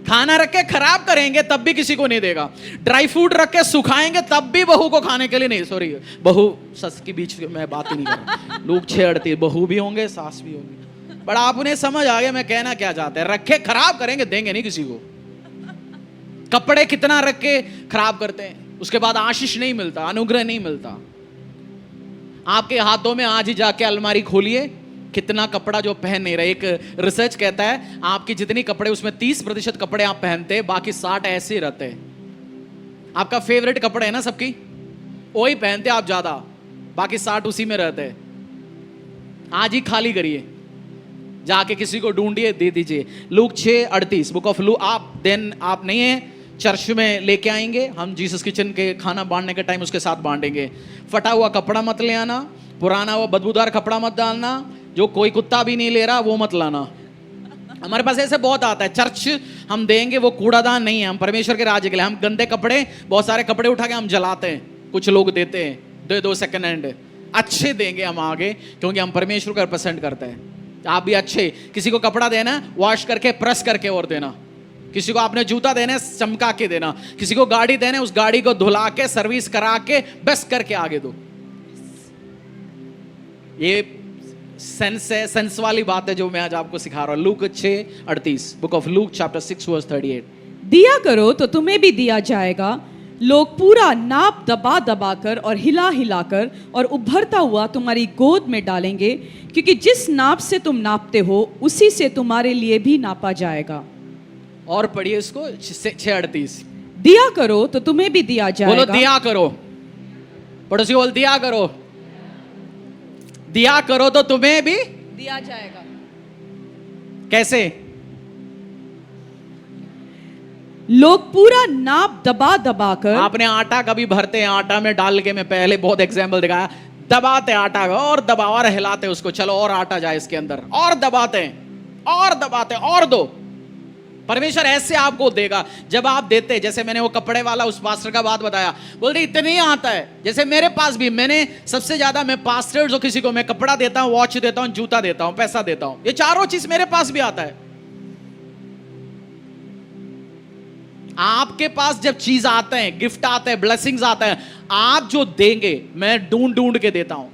खाना रख के खराब करेंगे तब भी किसी को नहीं देगा, ड्राई फ्रूट रख के सुखाएंगे तब भी बहू को खाने के लिए नहीं। सॉरी, बहू सस के बीच में बात ही नहीं कर रहा, लोग छेड़ते, बहू भी होंगे सास भी होंगे, बट आप उन्हें समझ आ गया मैं कहना क्या चाहते हैं। रखे खराब करेंगे, देंगे नहीं किसी को। कपड़े कितना रख के खराब करते हैं, उसके बाद आशीष नहीं मिलता, अनुग्रह नहीं मिलता। आपके हाथों में आज ही जाके अलमारी खोलिए, कितना कपड़ा जो पहन नहीं रहे। एक रिसर्च कहता है आपकी जितनी कपड़े, उसमें 30% कपड़े आप पहनते हैं, बाकी 60 ऐसे ही रहते हैं। आपका फेवरेट कपड़े है ना सबकी, वही पहनते आप ज्यादा, बाकी 60 उसी में रहते हैं। आज ही खाली करिए, जाके किसी को ढूंढिए, दे दीजिए। Look 6:38, book of look. आप नहीं है चर्च में लेके आएंगे, हम जीसस किचन के खाना बांटने के टाइम उसके साथ बांटेंगे। फटा हुआ कपड़ा मत ले आना, पुराना हुआ बदबूदार कपड़ा मत डालना, जो कोई कुत्ता भी नहीं ले रहा वो मत लाना। हमारे पास ऐसे बहुत आता है, चर्च हम देंगे वो कूड़ादान नहीं है, हम परमेश्वर के राज्य के लिए। हम गंदे कपड़े, बहुत सारे कपड़े उठा के हम जलाते हैं, कुछ लोग देते हैं, दो सेकंड हैंड अच्छे देंगे हम आगे, क्योंकि हम परमेश्वर को रिप्रेजेंट करते हैं। आप भी अच्छे, किसी को कपड़ा देना वॉश करके प्रेस करके और देना, किसी को आपने जूता देना चमका के देना, किसी को गाड़ी देना उस गाड़ी को धुला के सर्विस करा के बेस्ट करके आगे दो। ये सेंस है, सेंस वाली बात है जो मैं आज आपको सिखा रहा हूं। Look 6:38, book of Luke chapter 6:38। दिया करो तो तुम्हें भी दिया जाएगा, लोग पूरा नाप दबा दबा कर और हिला हिला कर और उभरता हुआ तुम्हारी गोद में डालेंगे, क्योंकि जिस नाप से तुम नापते हो उसी से तुम्हारे लिए भी नापा जाएगा। और पढ़िए इसको 6:38। दिया करो तो तुम्हें भी दिया जाएगा। बोलो दिया करो, पड़ोसी बोल दिया करो। दिया करो तो तुम्हें भी दिया जाएगा। कैसे? लोग पूरा नाप दबा दबा कर, आपने आटा कभी भरते हैं, आटा में डाल के, मैं पहले बहुत एग्जाम्पल दिखाया, दबाते आटा को और दबा और हिलाते उसको, चलो और आटा जाए इसके अंदर, और दबाते और दो। परमेश्वर ऐसे आपको देगा जब आप देते। जैसे मैंने वो कपड़े वाला उस पास्टर का बात बताया, बोलते इतने ही आता है। जैसे मेरे पास भी, मैंने सबसे ज्यादा, मैं पास्टर जो किसी को मैं कपड़ा देता हूं, वॉच देता हूं, जूता देता हूं, पैसा देता हूं, ये चारों चीज मेरे पास भी आता है। आपके पास जब चीज आते हैं, गिफ्ट आते हैं, ब्लेसिंग्स आते हैं, आप जो देंगे, मैं ढूंढ ढूंढ के देता हूं।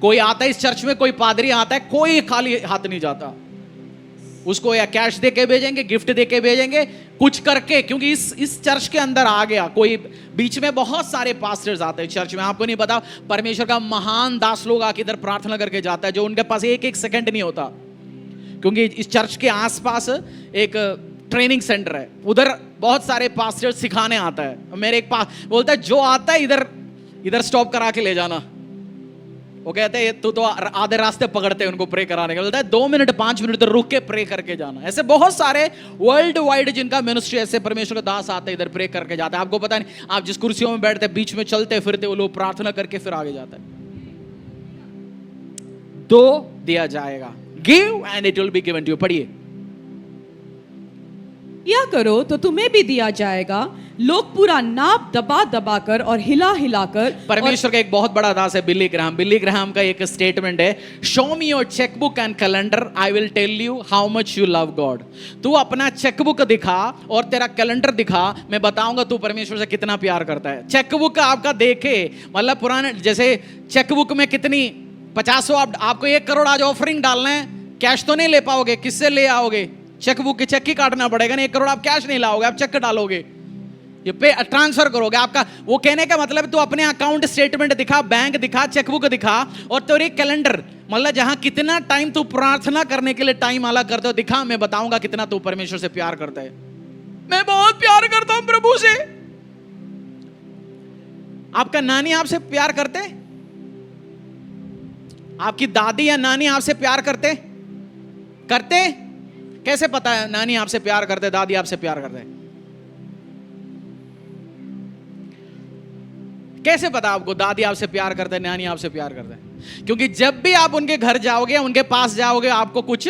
कोई आता है इस चर्च में, कोई पादरी आता है, कोई खाली हाथ नहीं जाता, उसको या कैश दे के भेजेंगे, गिफ्ट दे के भेजेंगे, कुछ करके। क्योंकि इस चर्च के अंदर आ गया कोई, बीच में बहुत सारे पास्टर्स आते हैं चर्च में, आपको नहीं पता, परमेश्वर का महान दास लोग आके इधर प्रार्थना करके जाता है, जो उनके पास एक सेकंड नहीं होता। क्योंकि इस चर्च के आसपास एक ट्रेनिंग सेंटर है, उधर बहुत सारे पास्टर्स सिखाने आता है। मेरे एक पास बोलता है, जो आता है इधर स्टॉप करा के ले जाना। वो कहते हैं तू तो आधे रास्ते पकड़ते हैं उनको प्रे कराने का। बोलता है 2 मिनट 5 मिनट तो रुक के प्रे करके जाना। ऐसे बहुत सारे वर्ल्ड वाइड जिनका मिनिस्ट्री, ऐसे परमेश्वर का दास आते हैं, इधर प्रे करके जाते हैं। आपको पता नहीं, आप जिस कुर्सियों में बैठते हैं, बीच में चलते फिरते वो लोग प्रार्थना करके फिर आगे जाता है। दो दिया जाएगा, give and it will be given to you. पढ़िए, या करो तो तुम्हें भी दिया जाएगा। लोग पूरा नाप दबा दबा कर और हिला हिला कर। परमेश्वर का एक बहुत बड़ा दास है बिली ग्राहम। बिली ग्राहम का एक स्टेटमेंट है, show me your chequebook and calendar, I will tell you how much you love God. तू अपना चेकबुक दिखा और तेरा कैलेंडर दिखा, मैं बताऊंगा तू परमेश्वर से कितना प्यार करता है। चेकबुक आपका देखे, मतलब पुराने जैसे चेकबुक में कितनी 50 आपको 1 करोड़ आज ऑफरिंग डालना है, कैश तो नहीं ले पाओगे, किससे ले आओगे? चेकबुक के चेक ही काटना पड़ेगा ना। 1 करोड़ आप कैश नहीं लाओगे, आप चेक डालोगे, ये पे ट्रांसफर करोगे। आपका वो कहने का मतलब तू अपने अकाउंट स्टेटमेंट दिखा, बैंक दिखा, चेकबुक दिखा, और तेरे कैलेंडर, मतलब जहां कितना टाइम तू प्रार्थना करने के लिए टाइम अलग करते हो, दिखा, मैं बताऊंगा कितना तू परमेश्वर से प्यार करता है। मैं बहुत प्यार करता हूं प्रभु से। आपका नानी आपसे प्यार करते? आपकी दादी या नानी आपसे प्यार करते? कैसे पता है नानी आपसे प्यार करते, दादी आपसे प्यार करते? कैसे पता आपको दादी आपसे प्यार करते, नानी आपसे प्यार करते? क्योंकि जब भी आप उनके घर जाओगे, उनके पास जाओगे, आपको कुछ,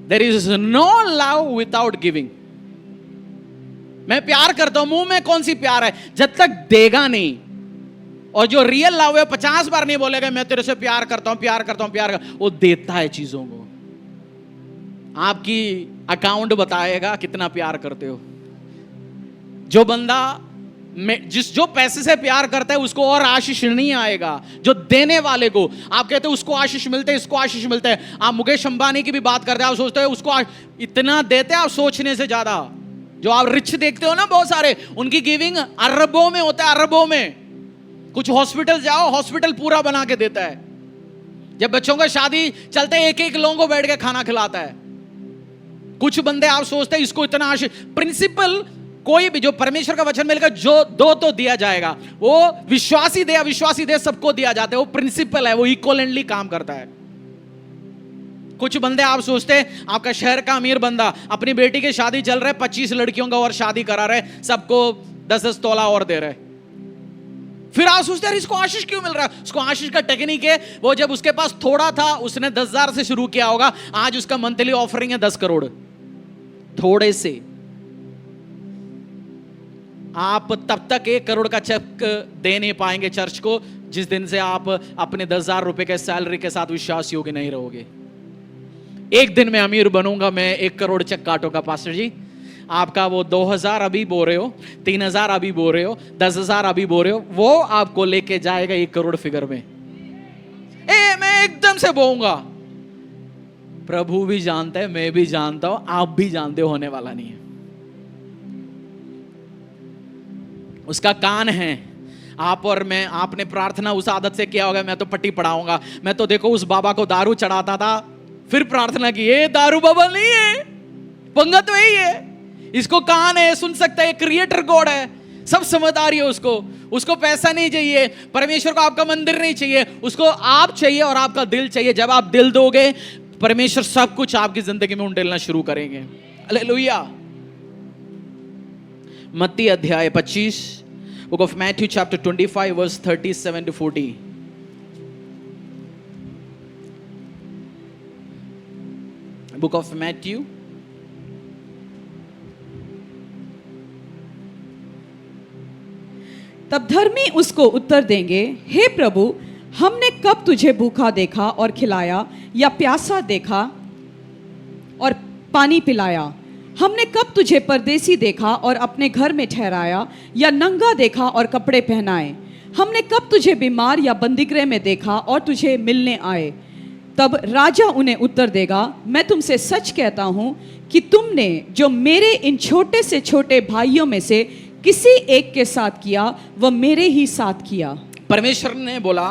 there is no love without giving. मैं प्यार करता हूं, मुंह में कौन सी प्यार है, जब तक देगा नहीं। और जो रियल लव है 50 बार नहीं बोलेगा मैं तेरे से प्यार करता हूं, प्यार करता हूं, प्यार कर, वो देता है चीजों को। आपकी अकाउंट बताएगा कितना प्यार करते हो। जो बंदा जो पैसे से प्यार करता है उसको और आशीष नहीं आएगा। जो देने वाले को आप कहते हैं उसको आशीष मिलते हैं, इसको आशीष मिलते हैं। आप मुकेश अंबानी की भी बात करते हैं, आप सोचते हैं उसको इतना देते हैं, आप सोचने से ज्यादा। जो आप रिच देखते हो ना बहुत सारे, उनकी गिविंग अरबों में होता है, अरबों में। कुछ हॉस्पिटल जाओ, हॉस्पिटल पूरा बना के देता है। जब बच्चों का शादी चलते हैं, एक लोगों को बैठ के खाना खिलाता है। कुछ बंदे आप सोचते हैं इसको इतना आशीष। प्रिंसिपल कोई भी, जो परमेश्वर का वचन मिलेगा, जो दो तो दिया जाएगा। वो विश्वासी दे अविश्वासी दे, सबको दिया जाता है। वो प्रिंसिपल है, वो इक्वलेंटली काम करता है। कुछ बंदे आप सोचते हैं, आपका शहर का अमीर बंदा, अपनी बेटी की शादी चल रहा है, 25 लड़कियों का और शादी करा रहे, सबको 10-10 तोला और दे रहे। फिर आप सोचते हैं इसको आशीष क्यों मिल रहा है? उसको आशीष का टेक्निक है, वो जब उसके पास थोड़ा था, उसने 10,000 से शुरू किया होगा, आज उसका मंथली ऑफरिंग है 10 करोड़। थोड़े से आप तब तक 1 करोड़ का चेक दे नहीं पाएंगे चर्च को, जिस दिन से आप अपने 10,000 रुपए के सैलरी के साथ विश्वास योग्य नहीं रहोगे। एक दिन में अमीर बनूंगा, मैं 1 करोड़ चेक काटूंगा। पास्टर जी, आपका वो 2,000 अभी बोल रहे हो, 3,000 अभी बोल रहे हो, 10,000 अभी बोल रहे हो, वो आपको लेके जाएगा 1 करोड़ फिगर में। मैं एकदम से बोलूंगा। प्रभु भी जानता है, मैं भी जानता हूं, आप भी जानते हो, होने वाला नहीं है। उसका कान है। आप और मैं, आपने प्रार्थना उस आदत से किया होगा, मैं तो पट्टी पढ़ाऊंगा, मैं तो देखो उस बाबा को दारू चढ़ाता था, फिर प्रार्थना की, ये दारू बाबा नहीं है, पंगा तो यही है, इसको कान है, सुन सकता है, क्रिएटर गॉड है। सब समझदारी है उसको पैसा नहीं चाहिए, परमेश्वर को आपका मंदिर नहीं चाहिए, उसको आप चाहिए और आपका दिल चाहिए। जब आप दिल दोगे, परमेश्वर सब कुछ आपकी जिंदगी में उंडेलना शुरू करेंगे। हालेलुया। मत्ती अध्याय 25, book of Matthew chapter 25 verse 37 to 40। Book of Matthew तब धर्मी उसको उत्तर देंगे, हे प्रभु, हमने कब तुझे भूखा देखा और खिलाया, या प्यासा देखा और पानी पिलाया? हमने कब तुझे परदेसी देखा और अपने घर में ठहराया, या नंगा देखा और कपड़े पहनाए? हमने कब तुझे बीमार या बंदीगृह में देखा और तुझे मिलने आए? तब राजा उन्हें उत्तर देगा, मैं तुमसे सच कहता हूं कि तुमने जो मेरे इन छोटे से छोटे भाइयों में से किसी एक के साथ किया, वह मेरे ही साथ किया। परमेश्वर ने बोला,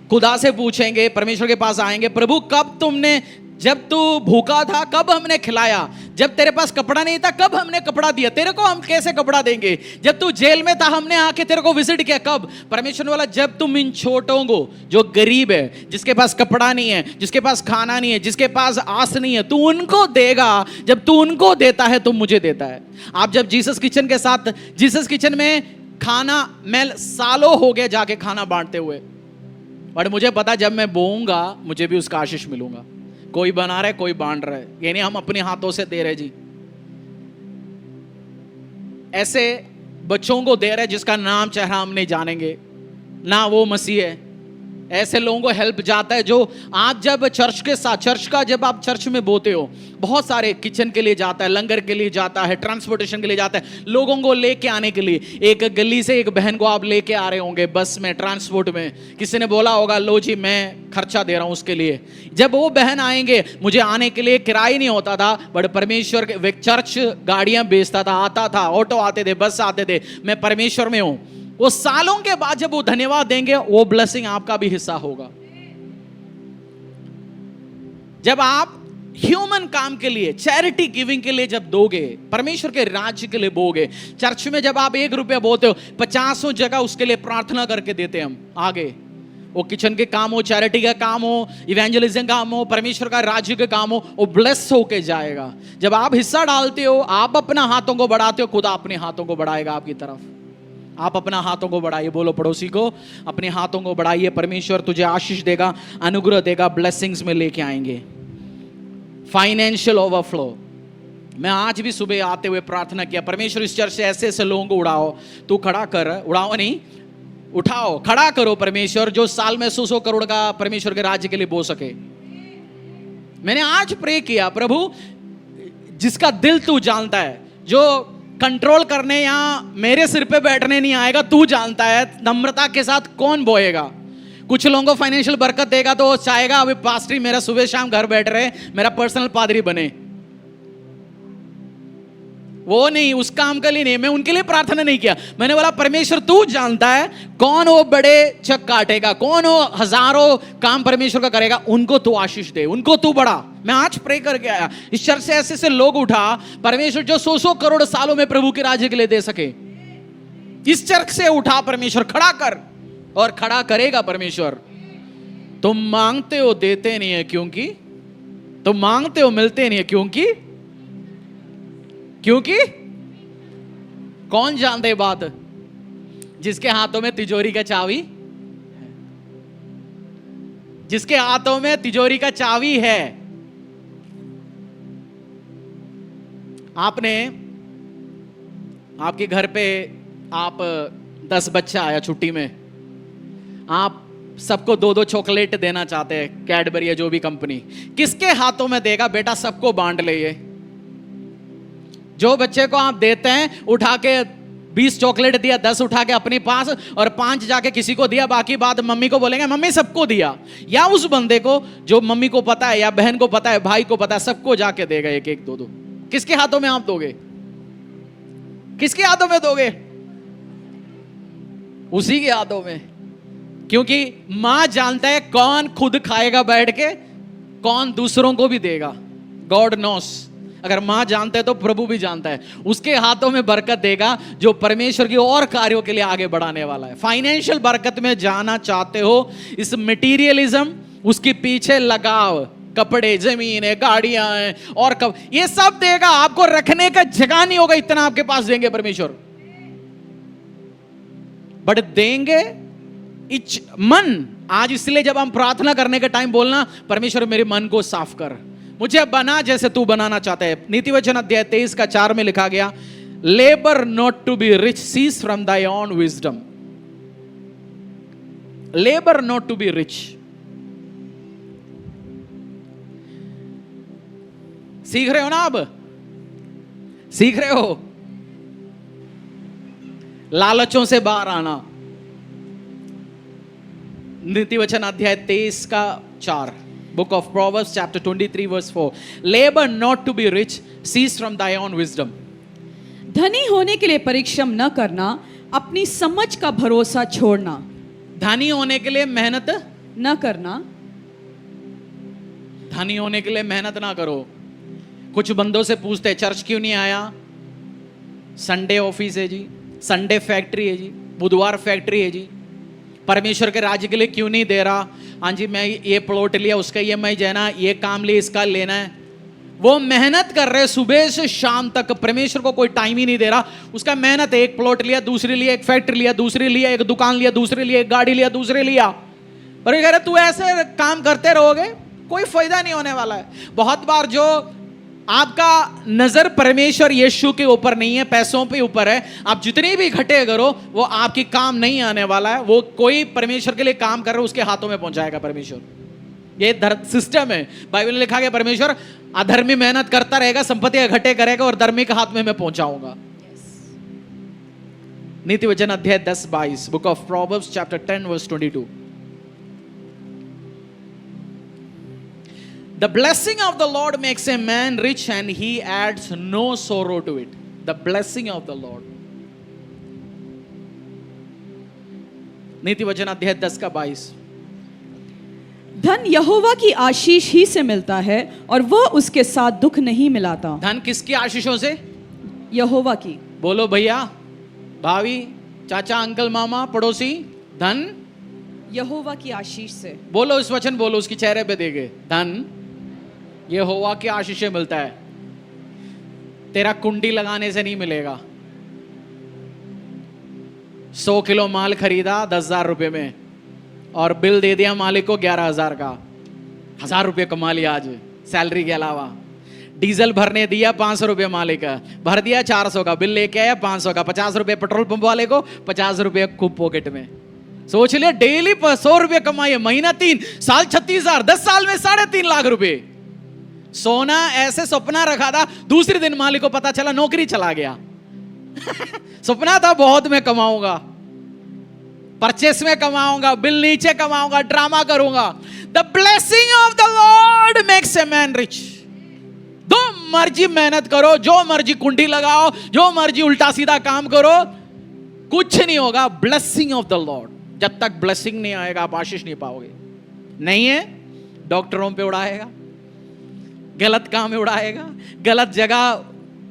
खुदा से पूछेंगे, परमेश्वर के पास आएंगे, प्रभु कब तुमने, जब तू भूखा था कब हमने खिलाया, जब तेरे पास कपड़ा नहीं था कब हमने कपड़ा दिया, तेरे को हम कैसे कपड़ा देंगे, जब तू जेल में था हमने आके तेरे को विजिट किया कब? परमेश्वर ने बोला, जब तुम इन छोटों को, जो गरीब है, जिसके पास कपड़ा नहीं है, जिसके पास खाना नहीं है, जिसके पास आस नहीं है, तू उनको देगा। जब तू उनको देता है तो मुझे देता है। आप जब जीसस किचन के साथ, जीसस किचन में खाना, मैं सालों हो गए जाके खाना बांटते हुए, बट मुझे पता जब मैं बोऊंगा मुझे भी उसका आशीष मिलूंगा। कोई बना रहा है, कोई बांट रहा है, यानी हम अपने हाथों से दे रहे जी। ऐसे बच्चों को दे रहे जिसका नाम चेहरा हम नहीं जानेंगे, ना वो मसीह है। ऐसे लोगों को हेल्प जाता है। जो आप जब चर्च के साथ, चर्च का जब आप चर्च में बोते हो, बहुत सारे किचन के लिए जाता है, लंगर के लिए जाता है, ट्रांसपोर्टेशन के लिए जाता है, लोगों को लेके आने के लिए। एक गली से एक बहन को आप लेके आ रहे होंगे बस में, ट्रांसपोर्ट में, किसी ने बोला होगा लो जी मैं खर्चा दे रहा हूं उसके लिए। जब वो बहन आएंगे, मुझे आने के लिए किराया नहीं होता था, बट परमेश्वर के चर्च गाड़ियां बेचता था, आता था, ऑटो आते थे, बस आते थे, मैं परमेश्वर में हूं। वो सालों के बाद जब वो धन्यवाद देंगे, वो ब्लेसिंग आपका भी हिस्सा होगा। जब आप ह्यूमन काम के लिए, चैरिटी गिविंग के लिए जब दोगे, परमेश्वर के राज्य के लिए बोगे, चर्च में जब आप 1 रुपया बोते हो, 50 जगह उसके लिए प्रार्थना करके देते हैं हम आगे। वो किचन के काम हो, चैरिटी का काम हो, इवेंजलिज्म का काम हो, परमेश्वर का राज्य का काम हो, वो ब्लेस होके जाएगा। जब आप हिस्सा डालते हो, आप अपना हाथों को बढ़ाते हो, खुदा अपने हाथों को बढ़ाएगा आपकी तरफ। आप अपना हाथों को बढ़ाइए, बोलो पड़ोसी को, अपने हाथों को बढ़ाइए, परमेश्वर तुझे आशीष देगा, अनुग्रह देगा, ब्लेसिंग्स में लेके आएंगे। Financial overflow. मैं आज भी सुबह आते हुए प्रार्थना किया, परमेश्वर इस चर्च से ऐसे ऐसे लोगों को उड़ाओ, तू खड़ा कर, उड़ाओ नहीं, उठाओ, खड़ा करो परमेश्वर, जो साल में 100 करोड़ का परमेश्वर के राज्य के लिए बो सके। मैंने आज प्रे किया, प्रभु जिसका दिल तू जानता है, जो कंट्रोल करने या मेरे सिर पे बैठने नहीं आएगा, तू जानता है नम्रता के साथ कौन बोएगा। कुछ लोगों को फाइनेंशियल बरकत देगा तो चाहेगा अभी पास्टरी मेरा सुबह शाम घर बैठ रहे, मेरा पर्सनल पादरी बने। वो नहीं, उस काम के लिए नहीं, मैं उनके लिए प्रार्थना नहीं किया। मैंने बोला परमेश्वर तू जानता है कौन वो बड़े चक काटेगा, कौन वो हजारों काम परमेश्वर का करेगा, उनको तू आशीष दे, उनको तू बढ़ा। मैं आज प्रे करके आया, इस चर्च से ऐसे ऐसे लोग उठा परमेश्वर, जो 100 करोड़ सालों में प्रभु के राज्य के लिए दे सके। इस चर्च से उठा परमेश्वर, खड़ा कर, और खड़ा करेगा परमेश्वर। तुम मांगते हो देते नहीं है, क्योंकि तुम मांगते हो मिलते नहीं है, क्योंकि कौन जानते है बात? जिसके हाथों में तिजोरी का चाबी, जिसके हाथों में तिजोरी का चाबी है। आपने आपके घर पे आप 10 बच्चा आया छुट्टी में, आप सबको 2-2 चॉकलेट देना चाहते हैं, कैडबरी या जो भी कंपनी, किसके हाथों में देगा? बेटा सबको बांट ले। ये जो बच्चे को आप देते हैं, उठा के 20 चॉकलेट दिया, 10 उठा के अपने पास और 5 जाके किसी को दिया, बाकी बात मम्मी को बोलेंगे मम्मी सबको दिया। या उस बंदे को जो मम्मी को पता है, या बहन को पता है, भाई को पता है, सबको जाके देगा 1-1, 2-2। किसके हाथों में आप दोगे? किसके हाथों में दोगे? उसी के हाथों में, क्योंकि मां जानता है कौन खुद खाएगा बैठ के, कौन दूसरों को भी देगा। God knows. अगर माँ जानता है तो प्रभु भी जानता है, उसके हाथों में बरकत देगा जो परमेश्वर की और कार्यों के लिए आगे बढ़ाने वाला है। फाइनेंशियल बरकत में जाना चाहते हो, इस मटेरियलिज्म, उसके पीछे लगाव, कपड़े, जमीन है, गाड़ियां हैं और कब ये सब देगा, आपको रखने का जगह नहीं होगा, इतना आपके पास देंगे परमेश्वर। बट देंगे मन। आज इसलिए जब हम प्रार्थना करने के टाइम बोलना, परमेश्वर मेरे मन को साफ कर, मुझे बना जैसे तू बनाना चाहता है। नीतिवचन अध्याय 23 का 4 में लिखा गया, labour not to be rich, cease from thy own wisdom. Labour not to be rich. सीख रहे हो ना? अब सीख रहे हो लालचों से बाहर आना। नीतिवचन अध्याय 23 का 4, book of Proverbs chapter 23 verse 4, labour not to be rich, cease from thy own wisdom. धनी होने के लिए परिश्रम न करना, अपनी समझ का भरोसा छोड़ना। धनी होने के लिए मेहनत न करना। धनी होने के लिए मेहनत ना करो। कुछ बंदों से पूछते, चर्च क्यों नहीं आया? संडे ऑफिस है जी, संडे फैक्ट्री है जी, बुधवार फैक्ट्री है जी, परमेश्वर के राज्य के लिए क्यों नहीं दे रहा? हाँ जी, मैं ये प्लॉट लिया, उसका EMI देना, ये काम लिया, इसका लेना है। वो मेहनत कर रहे सुबह से शाम तक, परमेश्वर को कोई टाइम ही नहीं दे रहा। उसका मेहनत है, एक प्लॉट लिया, दूसरी लिया, एक फैक्ट्री लिया, दूसरी लिया, एक दुकान लिया, दूसरी लिया, एक गाड़ी लिया, दूसरी लिया। पर ये कह रहे तू ऐसे काम करते रहोगे, कोई फायदा नहीं होने वाला है। बहुत बार जो आपका नजर परमेश्वर यीशु के ऊपर नहीं है, पैसों पे ऊपर है, आप जितनी भी घटे करो वो आपकी काम नहीं आने वाला है। वो कोई परमेश्वर के लिए काम कर रहा है, उसके हाथों में पहुंचाएगा परमेश्वर। ये सिस्टम है। बाइबल में लिखा गया, परमेश्वर अधर्मी मेहनत करता रहेगा, संपत्ति घटे करेगा और धर्मी के हाथ में मैं पहुंचाऊंगा। नीतिवचन अध्याय 10-22, book of Proverbs chapter 10 verse 22। The blessing of the Lord makes a man rich and he adds no sorrow to it. The blessing of the Lord. नीतिवचन अध्याय 10 का 22। धन यहोवा की आशीष ही से मिलता है और वह उसके साथ दुख नहीं मिलाता। धन किसकी आशीषों से? यहोवा की। बोलो भैया, भाभी, चाचा, अंकल, मामा, पड़ोसी, धन यहोवा की आशीष से। बोलो इस वचन, बोलो, उसकी चेहरे पे देखे, धन यहोवा की आशीष से मिलता है। तेरा कुंडी लगाने से नहीं मिलेगा। 100 किलो माल खरीदा 10,000 रुपए में और बिल दे दिया मालिक को 11,000 का। 1,000 रुपये कमा लिया आज सैलरी के अलावा। डीजल भरने दिया 500 रुपये मालिक का, भर दिया 400 का, बिल लेके आया 500 का, 50 रुपये पेट्रोल पंप वाले को, 50 रुपये खूब पॉकेट में। सोच लिया डेली 100 रुपये कमाइए, महीना 3 साल 36,000, 10 साल में 3.5 लाख रुपए। सोना ऐसे सपना रखा था, दूसरे दिन मालिक को पता चला नौकरी चला गया। सपना था बहुत में कमाऊंगा, परचेस में कमाऊंगा, बिल नीचे कमाऊंगा, ड्रामा करूंगा। The blessing of the Lord makes a man rich. जो मर्जी मेहनत करो, जो मर्जी कुंडी लगाओ, जो मर्जी उल्टा सीधा काम करो, कुछ नहीं होगा। Blessing of the Lord. जब तक ब्लेसिंग नहीं आएगा आप आशीष नहीं पाओगे। नहीं है, डॉक्टरों पे उड़ाएगा, गलत काम में उड़ाएगा, गलत जगह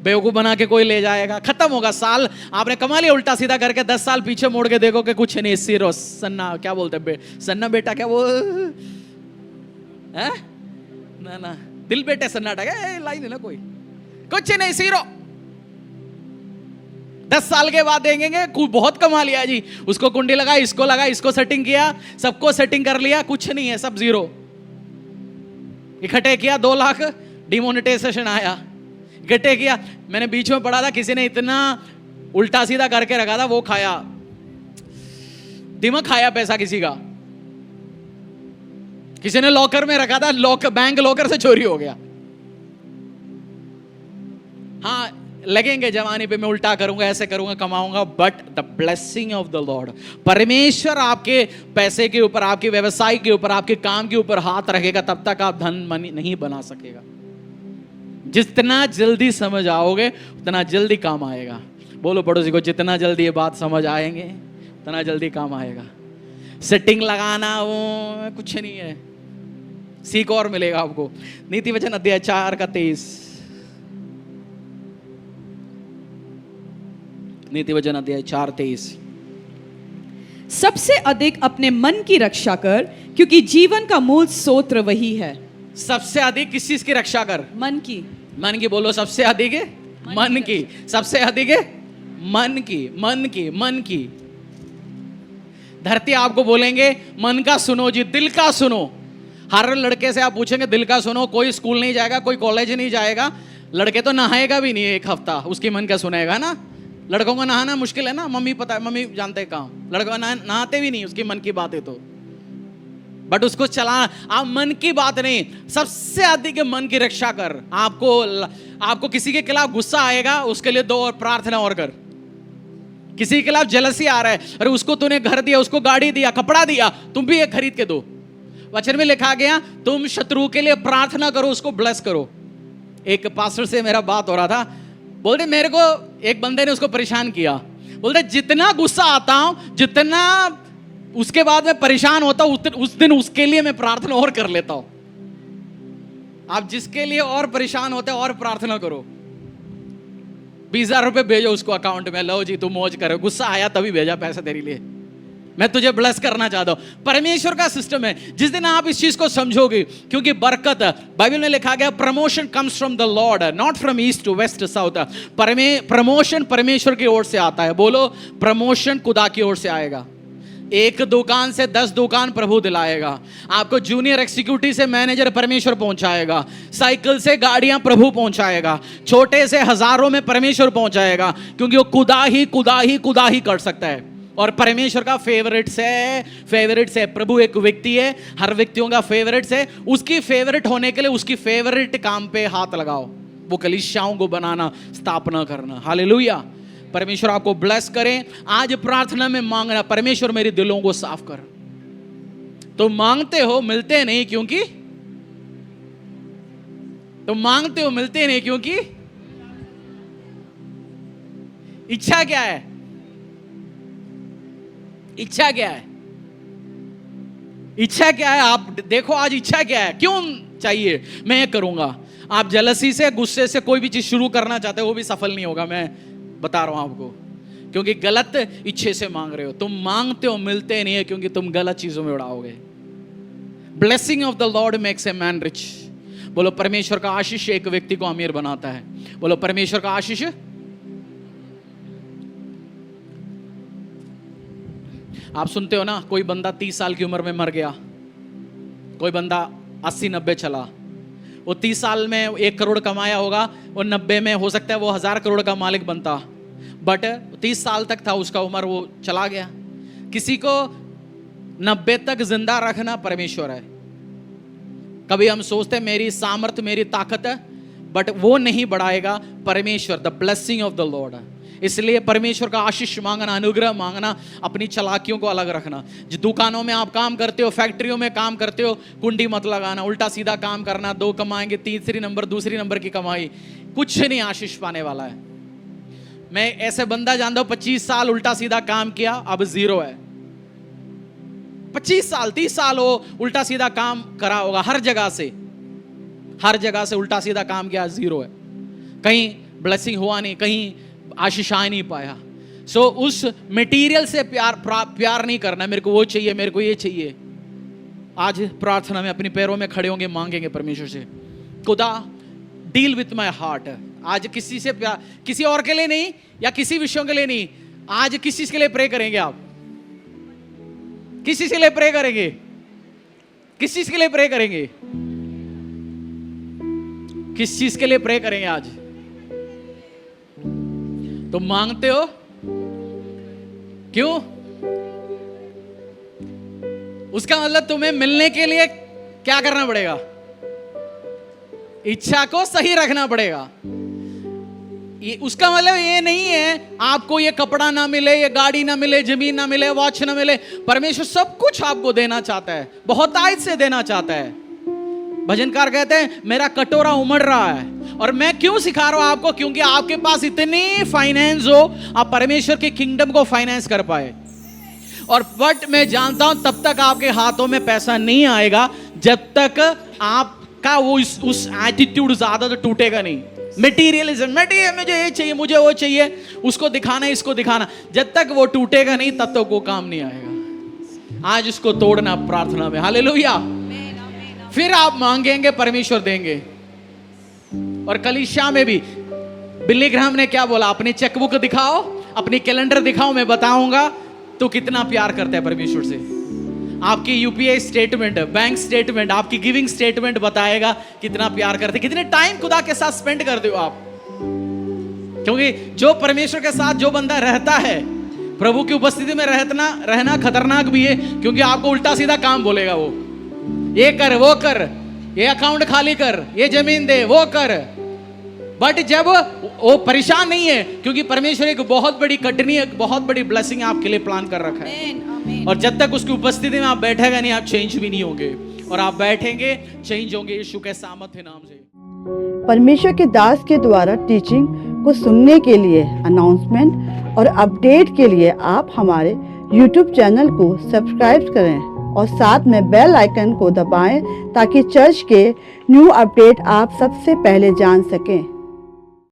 बेवकूफ बना के कोई ले जाएगा, खत्म होगा साल। आपने कमा लिया उल्टा सीधा करके, 10 साल पीछे मोड़ के देखो कि कुछ नहीं। सिरो सन्ना, क्या बोलते सन्ना बेटा, क्या वो है ना, दिल बेटे सन्नाटा, क्या लाइन है ना, कोई कुछ नहीं, सीरो। 10 साल के बाद देंगे बहुत कमा लिया जी, उसको कुंडी लगा, इसको सेटिंग किया, सबको सेटिंग कर लिया, कुछ नहीं है, सब जीरो। इकट्ठे किया 2 लाख, डिमोनेटाइजेशन आया। इकट्ठे किया, मैंने बीच में पढ़ा था किसी ने इतना उल्टा सीधा करके रखा था, वो खाया, दिमाग खाया पैसा किसी का। किसी ने लॉकर में रखा था, बैंक लॉकर से चोरी हो गया। हाँ, लगेंगे जवानी पे मैं उल्टा करूंगा, ऐसे करूंगा, कमाऊंगा, but the blessing of the Lord, परमेश्वर आपके पैसे के ऊपर, आपके व्यवसाय के ऊपर, आपके काम के ऊपर हाथ रखेगा, तब तक आप धन नहीं बना सकेगा। जितना जल्दी समझ आओगे उतना जल्दी काम आएगा। बोलो पड़ोसी को, जितना जल्दी ये बात समझ आएंगे उतना जल्दी काम आएगा। सेटिंग लगाना वो कुछ नहीं है, सीख और मिलेगा आपको। नीतिवचन अध्याय 4 का 23। नीति वचन अध्याय 4:23। सबसे अधिक अपने मन की रक्षा कर, क्योंकि जीवन का मूल स्रोत वही है। सबसे अधिक किस चीज की रक्षा कर? मन की। मन की बोलो, सबसे अधिक है मन की। सबसे अधिक है मन की, मन की, मन की। धरती आपको बोलेंगे मन का सुनो जी, दिल का सुनो। हर लड़के से आप पूछेंगे दिल का सुनो, कोई स्कूल नहीं जाएगा, कोई कॉलेज नहीं जाएगा, लड़के तो नहाएगा भी नहीं एक हफ्ता, उसकी मन का सुनेगा ना। लड़कों को नहाना मुश्किल है ना, मम्मी पता है, मम्मी जानते हैं काम, लड़कों नहाते भी नहीं, उसकी मन की बात है तो, बट उसको चला। आप मन की बात नहीं, सबसे अधिक मन की रक्षा कर। आपको किसी के खिलाफ गुस्सा आएगा, उसके लिए 2 और प्रार्थना और कर। किसी के खिलाफ जेलसी आ रहा है, अरे उसको तूने घर दिया, उसको गाड़ी दिया, कपड़ा दिया, तुम भी एक खरीद के दो। वचन में लिखा गया तुम शत्रु के लिए प्रार्थना करो, उसको ब्लेस करो। एक पास्टर से मेरा बात हो रहा था, बोलते मेरे को एक बंदे ने उसको परेशान किया, बोलते जितना गुस्सा आता हूं, जितना उसके बाद मैं परेशान होता हूं, उस दिन उसके लिए मैं प्रार्थना और कर लेता हूं। आप जिसके लिए और परेशान होते हैं और प्रार्थना करो। 20,000 रुपए भेजो उसको अकाउंट में, लो जी तू मौज करो। गुस्सा आया तभी भेजा पैसा तेरे लिए, मैं तुझे ब्लेस करना चाहता हूं। परमेश्वर का सिस्टम है, जिस दिन आप इस चीज को समझोगे, क्योंकि बरकत, बाइबल में लिखा गया promotion comes from the Lord, not from east to west south. Promotion परमेश्वर की ओर से आता है। बोलो प्रमोशन खुदा की ओर से आएगा। एक दुकान से 10 दुकान प्रभु दिलाएगा। आपको जूनियर एग्जीक्यूटिव से मैनेजर परमेश्वर पहुंचाएगा। साइकिल से गाड़ियां प्रभु पहुंचाएगा। छोटे से हजारों में परमेश्वर पहुंचाएगा, क्योंकि वो खुदा ही कर सकता है। और परमेश्वर का फेवरेट है। प्रभु एक व्यक्ति है, हर व्यक्तियों का फेवरेट है। उसकी फेवरेट होने के लिए उसकी फेवरेट काम पे हाथ लगाओ, वो कलीसियाओं को बनाना, स्थापना करना। हालेलुया। परमेश्वर आपको ब्लेस करें। आज प्रार्थना में मांगना, परमेश्वर मेरे दिलों को साफ कर। तो मांगते हो मिलते नहीं, क्योंकि तो मांगते हो मिलते नहीं, क्योंकि इच्छा क्या है? इच्छा क्या है? इच्छा क्या है? आप देखो आज इच्छा क्या है, क्यों चाहिए मैं ये करूंगा। आप जलसी से, गुस्से से कोई भी चीज शुरू करना चाहते हो, वो भी सफल नहीं होगा, मैं बता रहा हूं आपको, क्योंकि गलत इच्छे से मांग रहे हो। तुम मांगते हो मिलते नहीं है, क्योंकि तुम गलत चीजों में उड़ाओगे। Blessing of the Lord makes a man rich. बोलो परमेश्वर का आशीष एक व्यक्ति को अमीर बनाता है। बोलो परमेश्वर का आशीष। आप सुनते हो ना, कोई बंदा 30 साल की उम्र में मर गया, कोई बंदा 80-90 चला। वो 30 साल में 1 करोड़ कमाया होगा, वो 90 में हो सकता है वो 1000 करोड़ का मालिक बनता, बट 30 साल तक था उसका उम्र, वो चला गया। किसी को 90 तक जिंदा रखना परमेश्वर है। कभी हम सोचते हैं मेरी सामर्थ्य, मेरी ताकत है, बट वो नहीं बढ़ाएगा परमेश्वर, the blessing of the Lord. इसलिए परमेश्वर का आशीष मांगना, अनुग्रह मांगना, अपनी चालाकियों को अलग रखना। जो दुकानों में आप काम करते हो, फैक्ट्रियों में काम करते हो, कुंडी मत लगाना, उल्टा सीधा काम करना। 2 कमाएंगे, तीसरी नंबर की कमाई, कुछ नहीं आशीष पाने वाला है। मैं ऐसे बंदा जानता हूं 25 साल उल्टा सीधा काम किया, अब 0 है। 25 साल 30 साल हो उल्टा सीधा काम करा होगा, हर जगह से उल्टा सीधा काम किया, 0 है। कहीं ब्लेसिंग हुआ नहीं, कहीं आशीष आ नहीं पाया। सो उस मटेरियल से प्यार नहीं करना, मेरे को वो चाहिए, मेरे को ये चाहिए। आज प्रार्थना में अपने पैरों में खड़े होंगे, मांगेंगे परमेश्वर से, खुदा डील विथ माय हार्ट। आज किसी से प्यार, किसी और के लिए नहीं, या किसी विषयों के लिए नहीं, आज किस चीज के लिए प्रे करेंगे? आप किस चीज के लिए प्रे करेंगे? किस चीज के लिए प्रे करेंगे? किस चीज के लिए प्रे करेंगे आज? तुम मांगते हो क्यों? उसका मतलब तुम्हें मिलने के लिए क्या करना पड़ेगा? इच्छा को सही रखना पड़ेगा। उसका मतलब ये नहीं है आपको ये कपड़ा ना मिले, ये गाड़ी ना मिले, जमीन ना मिले, वॉच ना मिले। परमेश्वर सब कुछ आपको देना चाहता है, बहुत आयत से देना चाहता है। भजनकार कहते हैं मेरा कटोरा उमड़ रहा है, और मैं क्यों सिखा रहा हूं आपको? क्योंकि आपके पास इतनी फाइनेंस हो, आप परमेश्वर के किंगडम को फाइनेंस कर पाए। और बट मैं जानता हूं तब तक आपके हाथों में पैसा नहीं आएगा जब तक आपका वो उस एटीट्यूड ज्यादा तो टूटेगा नहीं। मटेरियलिज्म, मटेरियल मुझे ये चाहिए, मुझे वो चाहिए, उसको दिखाना, इसको दिखाना, जब तक वो टूटेगा नहीं तब तक वो काम नहीं आएगा। आज उसको तोड़ना प्रार्थना में, हालेलुया। फिर आप मांगेंगे, परमेश्वर देंगे। और कलीसिया में भी बिली ग्राहम ने क्या बोला, अपनी चेकबुक दिखाओ, अपनी कैलेंडर दिखाओ, मैं बताऊंगा तो कितना प्यार करता है परमेश्वर से। आपकी यूपीआई स्टेटमेंट, बैंक स्टेटमेंट, आपकी गिविंग स्टेटमेंट बताएगा कितना प्यार करते, कितने टाइम खुदा के साथ स्पेंड करते हो आप। क्योंकि जो परमेश्वर के साथ जो बंदा रहता है, प्रभु की उपस्थिति में रहना खतरनाक भी है, क्योंकि आपको उल्टा सीधा काम बोलेगा वो, ये कर, वो कर, ये अकाउंट खाली कर, ये जमीन दे, वो कर। बट जब वो परेशान नहीं है, क्योंकि परमेश्वर एक बहुत बड़ी कटनी, एक बहुत बड़ी ब्लेसिंग आपके लिए प्लान कर रखा है। और जब तक उसकी उपस्थिति में आप बैठेगा नहीं, आप चेंज भी नहीं होंगे, और आप बैठेंगे चेंज होंगे यीशु के सामर्थ्य नाम से। परमेश्वर के दास के द्वारा टीचिंग को सुनने के लिए, अनाउंसमेंट और अपडेट के लिए आप हमारे YouTube चैनल को सब्सक्राइब करें और साथ में बेल आइकन को दबाएं ताकि चर्च के न्यू अपडेट आप सबसे पहले जान सकें।